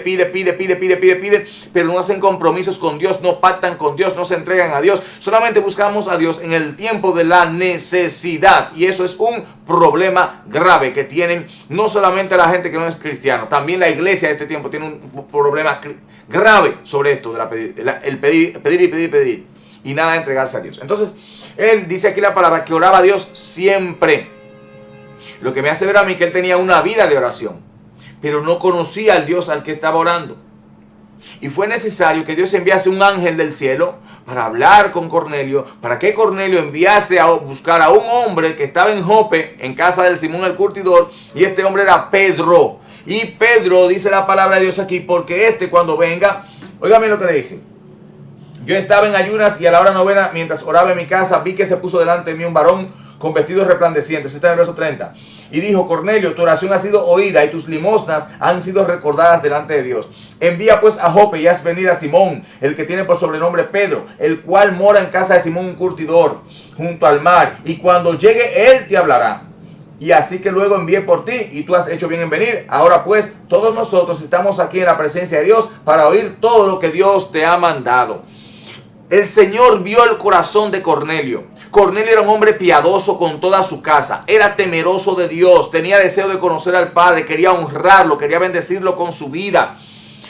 pero no hacen compromisos con Dios, no pactan con Dios, no se entregan a Dios. Solamente buscamos a Dios en el tiempo de la necesidad. Y eso es un problema grave que tienen no solamente la gente que no es cristiano, también la iglesia de este tiempo tiene un problema grave sobre esto, el pedir y nada de entregarse a Dios. Entonces, él dice aquí la palabra que oraba a Dios siempre. Lo que me hace ver a mí que él tenía una vida de oración, pero no conocía al Dios al que estaba orando. Y fue necesario que Dios enviase un ángel del cielo para hablar con Cornelio, para que Cornelio enviase a buscar a un hombre que estaba en Jope, en casa del Simón el Curtidor, y este hombre era Pedro. Y Pedro, dice la palabra de Dios aquí, porque cuando venga, óigame lo que le dice. Yo estaba en ayunas y a la hora novena, mientras oraba en mi casa, vi que se puso delante de mí un varón con vestidos resplandecientes. Está en el verso 30. Y dijo: Cornelio, tu oración ha sido oída y tus limosnas han sido recordadas delante de Dios. Envía pues a Jope y haz venir a Simón, el que tiene por sobrenombre Pedro, el cual mora en casa de Simón un curtidor, junto al mar. Y cuando llegue él te hablará. Y así que luego envié por ti y tú has hecho bien en venir. Ahora pues, todos nosotros estamos aquí en la presencia de Dios para oír todo lo que Dios te ha mandado. El Señor vio el corazón de Cornelio. Cornelio era un hombre piadoso con toda su casa. Era temeroso de Dios. Tenía deseo de conocer al Padre. Quería honrarlo. Quería bendecirlo con su vida.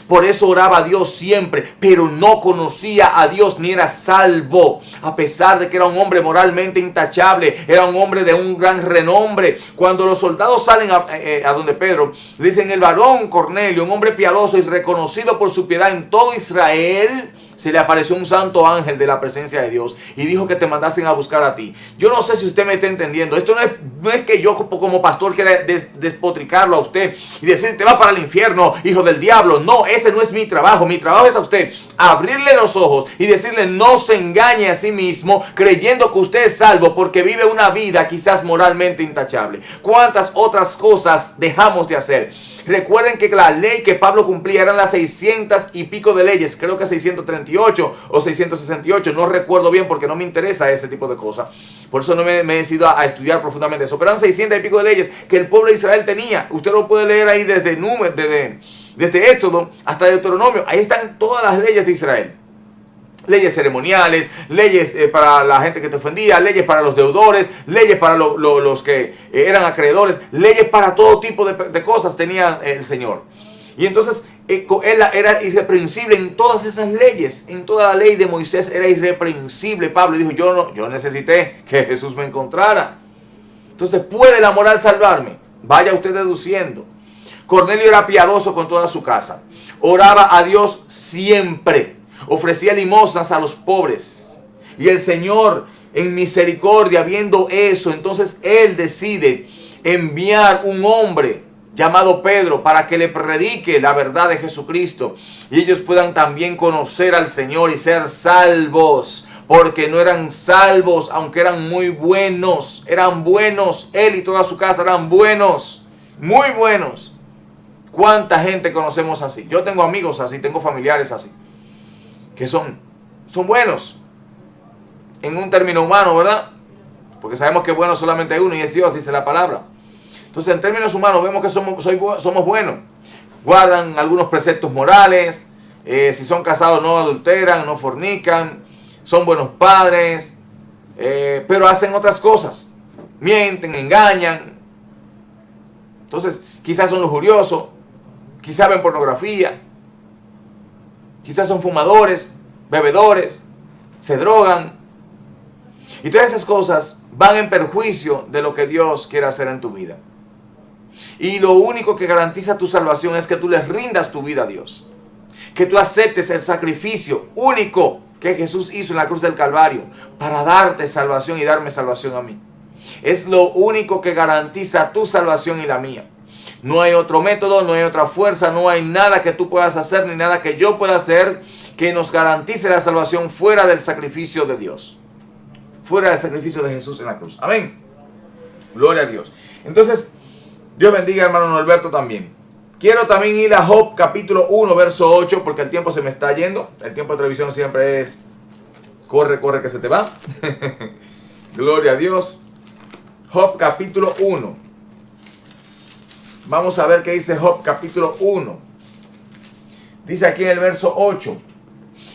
Por eso oraba a Dios siempre. Pero no conocía a Dios ni era salvo. A pesar de que era un hombre moralmente intachable. Era un hombre de un gran renombre. Cuando los soldados salen a donde Pedro, le dicen: el varón Cornelio, un hombre piadoso y reconocido por su piedad en todo Israel, se le apareció un santo ángel de la presencia de Dios y dijo que te mandasen a buscar a ti. Yo no sé si usted me está entendiendo. Esto no es que yo como pastor quiera despotricarlo a usted y decir: te va para el infierno, hijo del diablo. No, ese no es mi trabajo. Mi trabajo es a usted abrirle los ojos y decirle: no se engañe a sí mismo creyendo que usted es salvo porque vive una vida quizás moralmente intachable. ¿Cuántas otras cosas dejamos de hacer? Recuerden que la ley que Pablo cumplía eran las 600 y pico de leyes. Creo que 638 o 668. No recuerdo bien porque no me interesa ese tipo de cosas. Por eso no me he decidido a estudiar profundamente eso. Pero eran 600 y pico de leyes que el pueblo de Israel tenía. Usted lo puede leer ahí desde Éxodo hasta Deuteronomio. Ahí están todas las leyes de Israel. Leyes ceremoniales, leyes para la gente que te ofendía, leyes para los deudores, leyes para los que eran acreedores, leyes para todo tipo de cosas tenía el Señor. Y entonces él era irreprensible en todas esas leyes, en toda la ley de Moisés era irreprensible. Pablo dijo: yo necesité que Jesús me encontrara. Entonces, ¿puede la moral salvarme? Vaya usted deduciendo. Cornelio era piadoso con toda su casa, oraba a Dios siempre. Ofrecía limosnas a los pobres. Y el Señor, en misericordia, viendo eso, entonces Él decide enviar un hombre llamado Pedro para que le predique la verdad de Jesucristo. Y ellos puedan también conocer al Señor y ser salvos. Porque no eran salvos, aunque eran muy buenos. Eran buenos. Él y toda su casa eran buenos. Muy buenos. ¿Cuánta gente conocemos así? Yo tengo amigos así, tengo familiares así. Que son buenos en un término humano, ¿verdad? Porque sabemos que bueno solamente hay uno y es Dios, dice la palabra. Entonces, en términos humanos vemos que somos buenos. Guardan algunos preceptos morales. Si son casados no adulteran, no fornican. Son buenos padres. Pero hacen otras cosas. Mienten, engañan. Entonces, quizás son lujuriosos. Quizás ven pornografía. Quizás son fumadores, bebedores, se drogan. Y todas esas cosas van en perjuicio de lo que Dios quiere hacer en tu vida. Y lo único que garantiza tu salvación es que tú le rindas tu vida a Dios. que tú aceptes el sacrificio único que Jesús hizo en la cruz del Calvario para darte salvación y darme salvación a mí. Es lo único que garantiza tu salvación y la mía. No hay otro método, no hay otra fuerza, no hay nada que tú puedas hacer ni nada que yo pueda hacer que nos garantice la salvación fuera del sacrificio de Dios. Fuera del sacrificio de Jesús en la cruz. Amén. Gloria a Dios. Entonces, Dios bendiga, hermano Norberto, también. Quiero también ir a Job capítulo 1, verso 8, porque el tiempo se me está yendo. El tiempo de televisión siempre es corre, corre que se te va. Gloria a Dios. Job capítulo 1. Vamos a ver qué dice Job capítulo 1. Dice aquí en el verso 8.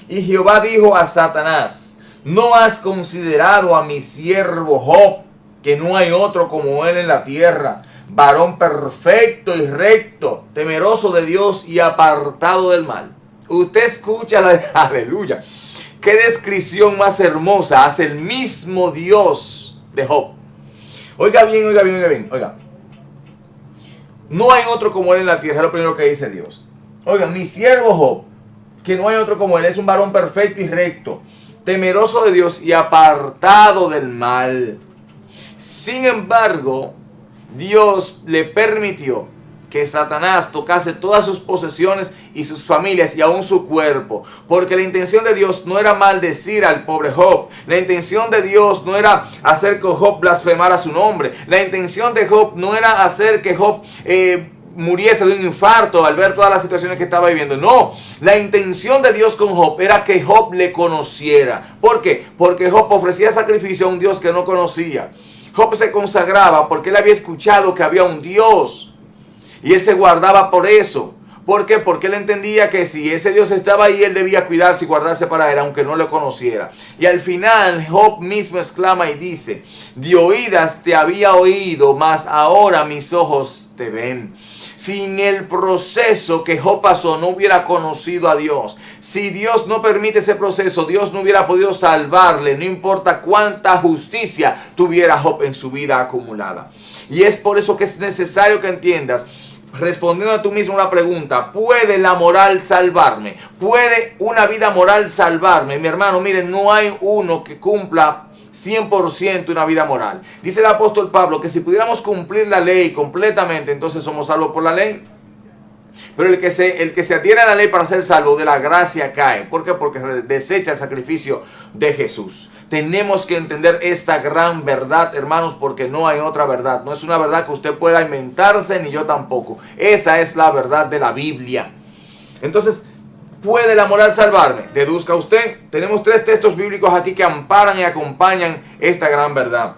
Y Jehová dijo a Satanás: ¿no has considerado a mi siervo Job, que no hay otro como él en la tierra, varón perfecto y recto, temeroso de Dios y apartado del mal? Usted escucha la aleluya. Qué descripción más hermosa hace el mismo Dios de Job. Oiga bien, oiga bien, oiga bien, oiga. No hay otro como él en la tierra, es lo primero que dice Dios. Oiga, mi siervo Job, que no hay otro como él, es un varón perfecto y recto, temeroso de Dios y apartado del mal. Sin embargo, Dios le permitió que Satanás tocase todas sus posesiones y sus familias y aún su cuerpo, porque la intención de Dios no era maldecir al pobre Job. La intención de Dios no era hacer que Job blasfemara su nombre. La intención de Job no era hacer que Job muriese de un infarto al ver todas las situaciones que estaba viviendo. No, la intención de Dios con Job era que Job le conociera. ¿Por qué? Porque Job ofrecía sacrificio a un Dios que no conocía. Job se consagraba porque él había escuchado que había un Dios y él se guardaba por eso. ¿Por qué? Porque él entendía que si ese Dios estaba ahí, él debía cuidarse y guardarse para él, aunque no lo conociera. Y al final Job mismo exclama y dice: de oídas te había oído, mas ahora mis ojos te ven. Sin el proceso que Job pasó, no hubiera conocido a Dios. Si Dios no permite ese proceso, Dios no hubiera podido salvarle, no importa cuánta justicia tuviera Job en su vida acumulada. Y es por eso que es necesario que entiendas, respondiendo a tú mismo una pregunta: ¿puede la moral salvarme? ¿Puede una vida moral salvarme? Mi hermano, miren, no hay uno que cumpla 100% una vida moral. Dice el apóstol Pablo que si pudiéramos cumplir la ley completamente, entonces somos salvos por la ley. Pero el que se adhiere a la ley para ser salvo, de la gracia cae. ¿Por qué? Porque desecha el sacrificio de Jesús. Tenemos que entender esta gran verdad, hermanos, porque no hay otra verdad. No es una verdad que usted pueda inventarse, ni yo tampoco. Esa es la verdad de la Biblia. Entonces, ¿puede la moral salvarme? Deduzca usted. Tenemos 3 textos bíblicos aquí que amparan y acompañan esta gran verdad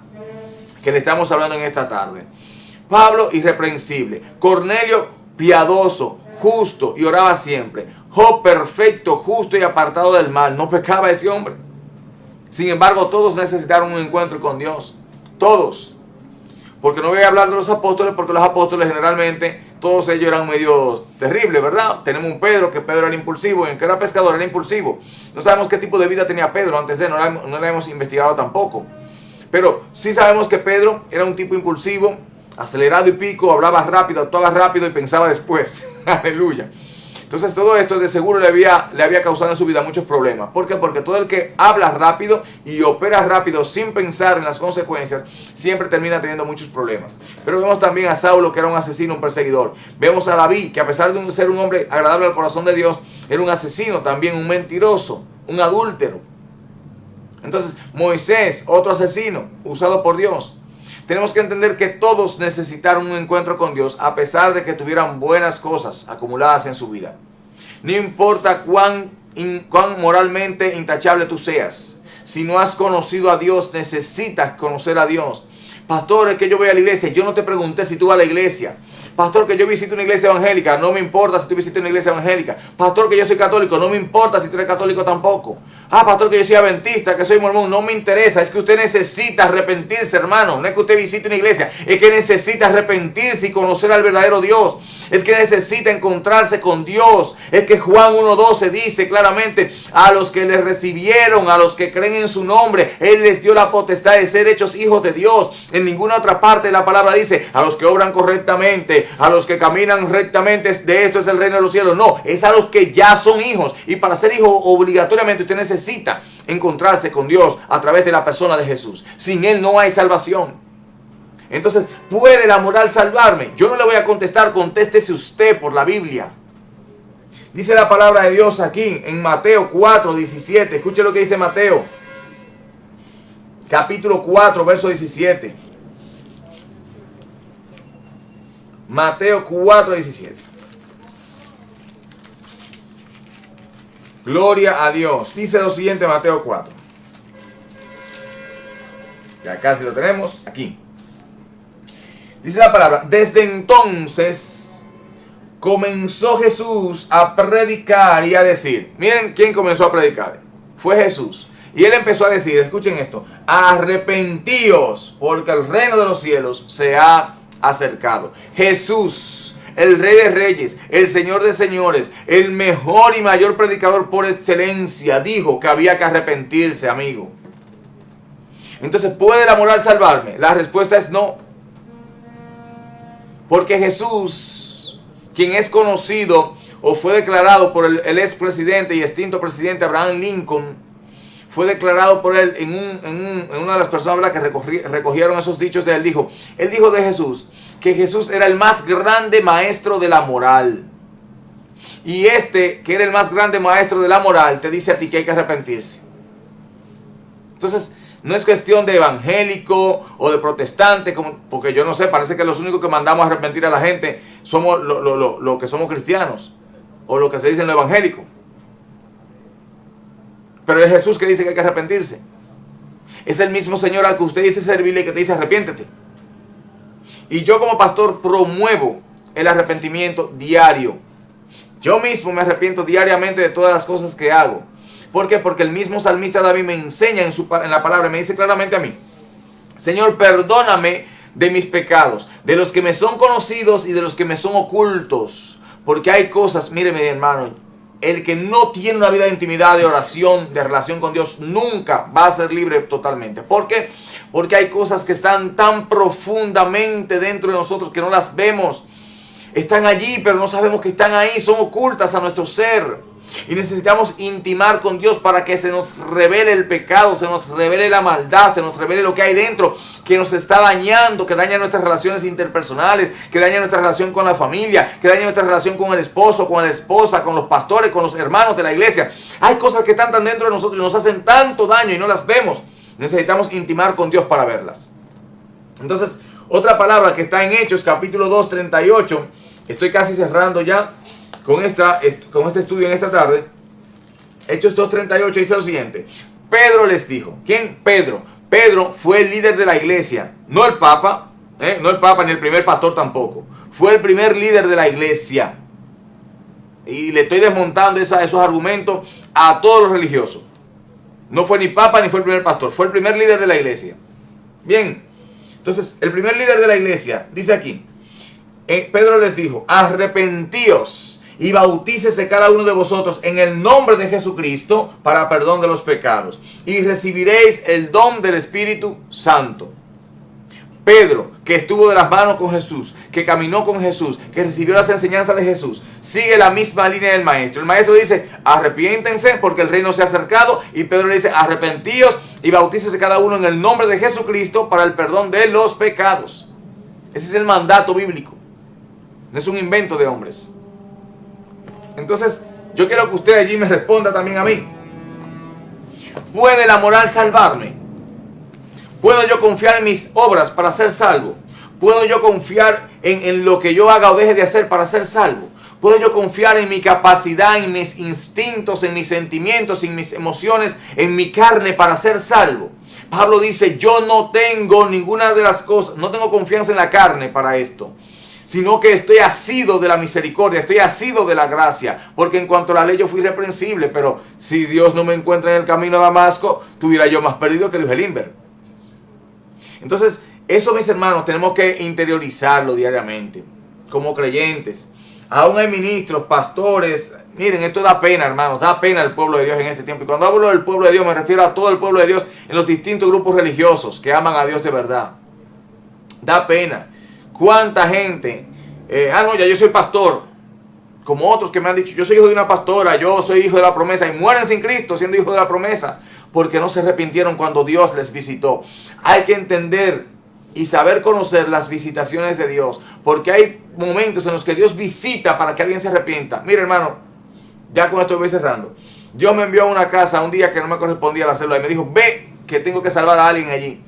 que le estamos hablando en esta tarde. Pablo, irreprensible. Cornelio, piadoso, justo y oraba siempre. Job, perfecto, justo y apartado del mal. No pecaba ese hombre. Sin embargo, todos necesitaron un encuentro con Dios. Todos. Porque no voy a hablar de los apóstoles, porque los apóstoles generalmente, todos ellos eran medio terribles, ¿verdad? Tenemos un Pedro, que Pedro era impulsivo, y aunque era pescador, era impulsivo. No sabemos qué tipo de vida tenía Pedro antes de, no la hemos investigado tampoco. Pero sí sabemos que Pedro era un tipo impulsivo, acelerado y pico, hablaba rápido, actuaba rápido y pensaba después. Aleluya. Entonces todo esto de seguro le había causado en su vida muchos problemas. ¿Por qué? Porque todo el que habla rápido y opera rápido sin pensar en las consecuencias, siempre termina teniendo muchos problemas. Pero vemos también a Saulo, que era un asesino, un perseguidor. Vemos a David, que a pesar de ser un hombre agradable al corazón de Dios, era un asesino también, un mentiroso, un adúltero. Entonces Moisés, otro asesino, usado por Dios. Tenemos que entender que todos necesitaron un encuentro con Dios a pesar de que tuvieran buenas cosas acumuladas en su vida. No importa cuán moralmente intachable tú seas. Si no has conocido a Dios, necesitas conocer a Dios. Pastor, es que yo voy a la iglesia. Yo no te pregunté si tú vas a la iglesia. Pastor, que yo visito una iglesia evangélica. No me importa si tú visitas una iglesia evangélica. Pastor, que yo soy católico. No me importa si tú eres católico tampoco. Ah, pastor, que yo soy adventista, que soy mormón. No me interesa. Es que usted necesita arrepentirse, hermano. No es que usted visite una iglesia. Es que necesita arrepentirse y conocer al verdadero Dios. Es que necesita encontrarse con Dios. Es que Juan 1:12 dice claramente: a los que le recibieron, a los que creen en su nombre, Él les dio la potestad de ser hechos hijos de Dios. En ninguna otra parte de la palabra dice: a los que obran correctamente, a los que caminan rectamente, de esto es el reino de los cielos. No, es a los que ya son hijos. Y para ser hijo, obligatoriamente usted necesita encontrarse con Dios a través de la persona de Jesús. Sin Él no hay salvación. Entonces, ¿puede la moral salvarme? Yo no le voy a contestar, contéstese usted por la Biblia. Dice la palabra de Dios aquí en Mateo 4:17. Escuche lo que dice Mateo. Capítulo 4, verso 17. Mateo 4:17. Gloria a Dios. Dice lo siguiente Mateo 4. Ya casi lo tenemos aquí. Dice la palabra: desde entonces comenzó Jesús a predicar y a decir. Miren quién comenzó a predicar. Fue Jesús. Y Él empezó a decir, escuchen esto: arrepentíos, porque el reino de los cielos se ha acercado. Jesús, el Rey de Reyes, el Señor de Señores, el mejor y mayor predicador por excelencia, dijo que había que arrepentirse, amigo. Entonces, ¿puede la moral salvarme? La respuesta es no. Porque Jesús, quien es conocido o fue declarado por el expresidente y extinto presidente Abraham Lincoln, fue declarado por él en una de las personas, ¿verdad?, que recogieron esos dichos de él. Él dijo de Jesús que Jesús era el más grande maestro de la moral. Y que era el más grande maestro de la moral, te dice a ti que hay que arrepentirse. Entonces, no es cuestión de evangélico o de protestante, porque yo no sé, parece que los únicos que mandamos a arrepentir a la gente somos los que somos cristianos, o lo que se dice en lo evangélico. Pero es Jesús que dice que hay que arrepentirse. Es el mismo Señor al que usted dice servirle y que te dice arrepiéntete. Y yo como pastor promuevo el arrepentimiento diario. Yo mismo me arrepiento diariamente de todas las cosas que hago. ¿Por qué? Porque el mismo salmista David me enseña en la palabra, me dice claramente a mí: Señor, perdóname de mis pecados, de los que me son conocidos y de los que me son ocultos. Porque hay cosas, mire mi hermano, el que no tiene una vida de intimidad, de oración, de relación con Dios, nunca va a ser libre totalmente. ¿Por qué? Porque hay cosas que están tan profundamente dentro de nosotros que no las vemos. Están allí, pero no sabemos que están ahí, son ocultas a nuestro ser. Y necesitamos intimar con Dios para que se nos revele el pecado, se nos revele la maldad, se nos revele lo que hay dentro, que nos está dañando, que daña nuestras relaciones interpersonales, que daña nuestra relación con la familia, que daña nuestra relación con el esposo, con la esposa, con los pastores, con los hermanos de la iglesia. Hay cosas que están tan dentro de nosotros y nos hacen tanto daño y no las vemos. Necesitamos intimar con Dios para verlas. Entonces, otra palabra que está en Hechos, capítulo 2, 38. Estoy casi cerrando ya con este estudio en esta tarde. Hechos 2:38 dice lo siguiente: Pedro les dijo. ¿Quién? Pedro. Pedro fue el líder de la iglesia, no el Papa, no el Papa ni el primer pastor tampoco. Fue el primer líder de la iglesia. Y le estoy desmontando esos argumentos a todos los religiosos. No fue ni Papa ni fue el primer pastor, fue el primer líder de la iglesia. Bien, entonces el primer líder de la iglesia dice aquí: Pedro les dijo: arrepentíos y bautícese cada uno de vosotros en el nombre de Jesucristo para perdón de los pecados, y recibiréis el don del Espíritu Santo. Pedro, que estuvo de las manos con Jesús, que caminó con Jesús, que recibió las enseñanzas de Jesús, sigue la misma línea del maestro. El maestro dice: arrepiéntense porque el reino se ha acercado. Y Pedro le dice: arrepentíos y bautícese cada uno en el nombre de Jesucristo para el perdón de los pecados. Ese es el mandato bíblico. No es un invento de hombres. Entonces, yo quiero que usted allí me responda también a mí. ¿Puede la moral salvarme? ¿Puedo yo confiar en mis obras para ser salvo? ¿Puedo yo confiar en lo que yo haga o deje de hacer para ser salvo? ¿Puedo yo confiar en mi capacidad, en mis instintos, en mis sentimientos, en mis emociones, en mi carne para ser salvo? Pablo dice: yo no tengo ninguna de las cosas, no tengo confianza en la carne para esto. sino que estoy asido de la misericordia, estoy asido de la gracia, porque en cuanto a la ley yo fui irreprensible, pero si Dios no me encuentra en el camino a Damasco, tuviera yo más perdido que Luis Elimber. Entonces, eso, mis hermanos, tenemos que interiorizarlo diariamente, como creyentes. Aún hay ministros, pastores. Miren, esto da pena, hermanos, da pena el pueblo de Dios en este tiempo. Y cuando hablo del pueblo de Dios, me refiero a todo el pueblo de Dios en los distintos grupos religiosos que aman a Dios de verdad. Da pena. ¿Cuánta gente? No, ya yo soy pastor. Como otros que me han dicho, yo soy hijo de una pastora, yo soy hijo de la promesa. Y mueren sin Cristo siendo hijos de la promesa, porque no se arrepintieron cuando Dios les visitó. Hay que entender y saber conocer las visitaciones de Dios, porque hay momentos en los que Dios visita para que alguien se arrepienta. Mira, hermano, ya con esto voy cerrando. Dios me envió a una casa un día que no me correspondía la célula y me dijo, ve, que tengo que salvar a alguien allí.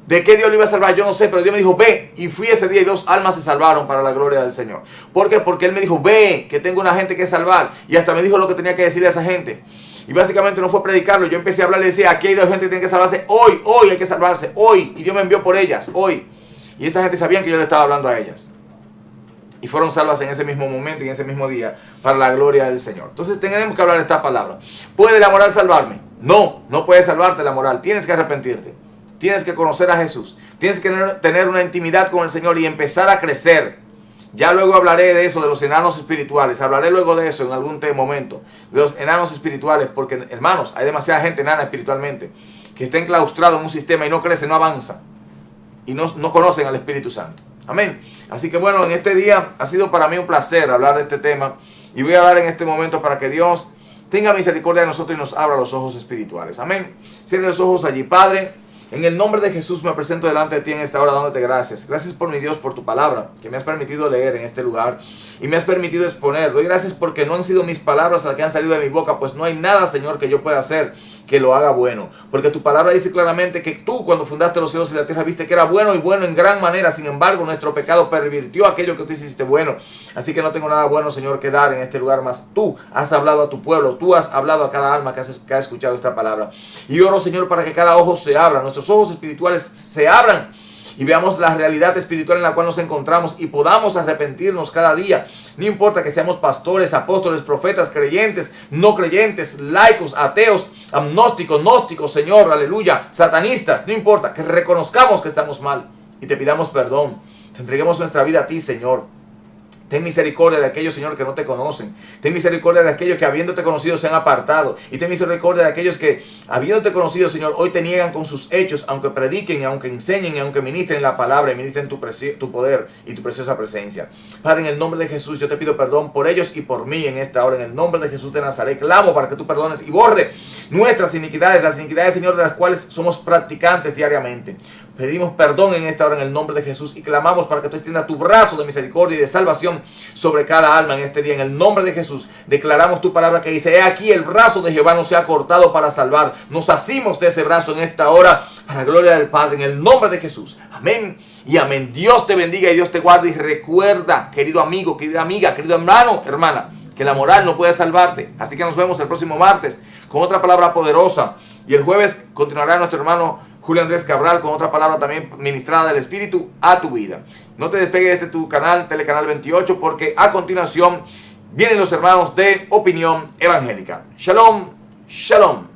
¿De qué Dios lo iba a salvar? Yo no sé, pero Dios me dijo, ve. Y fui ese día y 2 almas se salvaron para la gloria del Señor. ¿Por qué? Porque Él me dijo, ve, que tengo una gente que salvar. Y hasta me dijo lo que tenía que decirle a esa gente. Y básicamente no fue predicarlo. Yo empecé a hablar y decía, aquí hay 2 gente que tiene que salvarse hoy. Hoy hay que salvarse, hoy. Y Dios me envió por ellas, hoy. Y esa gente sabían que yo le estaba hablando a ellas. Y fueron salvas en ese mismo momento y en ese mismo día para la gloria del Señor. Entonces tenemos que hablar esta palabra. ¿Puede la moral salvarme? No, no puede salvarte la moral. Tienes que arrepentirte. Tienes que conocer a Jesús. Tienes que tener una intimidad con el Señor y empezar a crecer. Ya luego hablaré de eso, de los enanos espirituales. Hablaré luego de eso en algún momento. De los enanos espirituales. Porque, hermanos, hay demasiada gente enana espiritualmente que está enclaustrado en un sistema y no crece, no avanza. Y no conocen al Espíritu Santo. Amén. Así que bueno, en este día ha sido para mí un placer hablar de este tema. Y voy a hablar en este momento para que Dios tenga misericordia de nosotros y nos abra los ojos espirituales. Amén. Cierra los ojos allí, Padre. En el nombre de Jesús me presento delante de ti en esta hora dándote gracias. Gracias por mi Dios, por tu palabra, que me has permitido leer en este lugar y me has permitido exponer. Doy gracias porque no han sido mis palabras las que han salido de mi boca, pues no hay nada, Señor, que yo pueda hacer que lo haga bueno. Porque tu palabra dice claramente que tú, cuando fundaste los cielos y la tierra, viste que era bueno y bueno en gran manera. Sin embargo, nuestro pecado pervirtió aquello que tú hiciste bueno. Así que no tengo nada bueno, Señor, que dar en este lugar, más tú has hablado a tu pueblo, tú has hablado a cada alma que ha escuchado esta palabra. Y oro, Señor, para que cada ojo se abra, nuestros ojos espirituales se abran y veamos la realidad espiritual en la cual nos encontramos y podamos arrepentirnos cada día. No importa que seamos pastores, apóstoles, profetas, creyentes, no creyentes, laicos, ateos, agnósticos, gnósticos, Señor, aleluya, satanistas, no importa, que reconozcamos que estamos mal y te pidamos perdón. Te entreguemos nuestra vida a ti, Señor. Ten misericordia de aquellos, Señor, que no te conocen. Ten misericordia de aquellos que habiéndote conocido se han apartado. Y ten misericordia de aquellos que habiéndote conocido, Señor, hoy te niegan con sus hechos, aunque prediquen, aunque enseñen, aunque ministren la palabra y ministren tu poder y tu preciosa presencia. Padre, en el nombre de Jesús, yo te pido perdón por ellos y por mí en esta hora. En el nombre de Jesús de Nazaret, clamo para que tú perdones y borre nuestras iniquidades, las iniquidades, Señor, de las cuales somos practicantes diariamente. Pedimos perdón en esta hora en el nombre de Jesús y clamamos para que tú extiendas tu brazo de misericordia y de salvación sobre cada alma en este día. En el nombre de Jesús declaramos tu palabra que dice: he aquí el brazo de Jehová no se ha cortado para salvar. Nos asimos de ese brazo en esta hora para gloria del Padre, en el nombre de Jesús. Amén y amén. Dios te bendiga y Dios te guarde. Y recuerda, querido amigo, querida amiga, querido hermano, hermana, que la moral no puede salvarte. Así que nos vemos el próximo martes con otra palabra poderosa. Y el jueves continuará nuestro hermano Julio Andrés Cabral con otra palabra también ministrada del Espíritu a tu vida. No te despegues de este tu canal, Telecanal 28, porque a continuación vienen los hermanos de Opinión Evangélica. Shalom, shalom.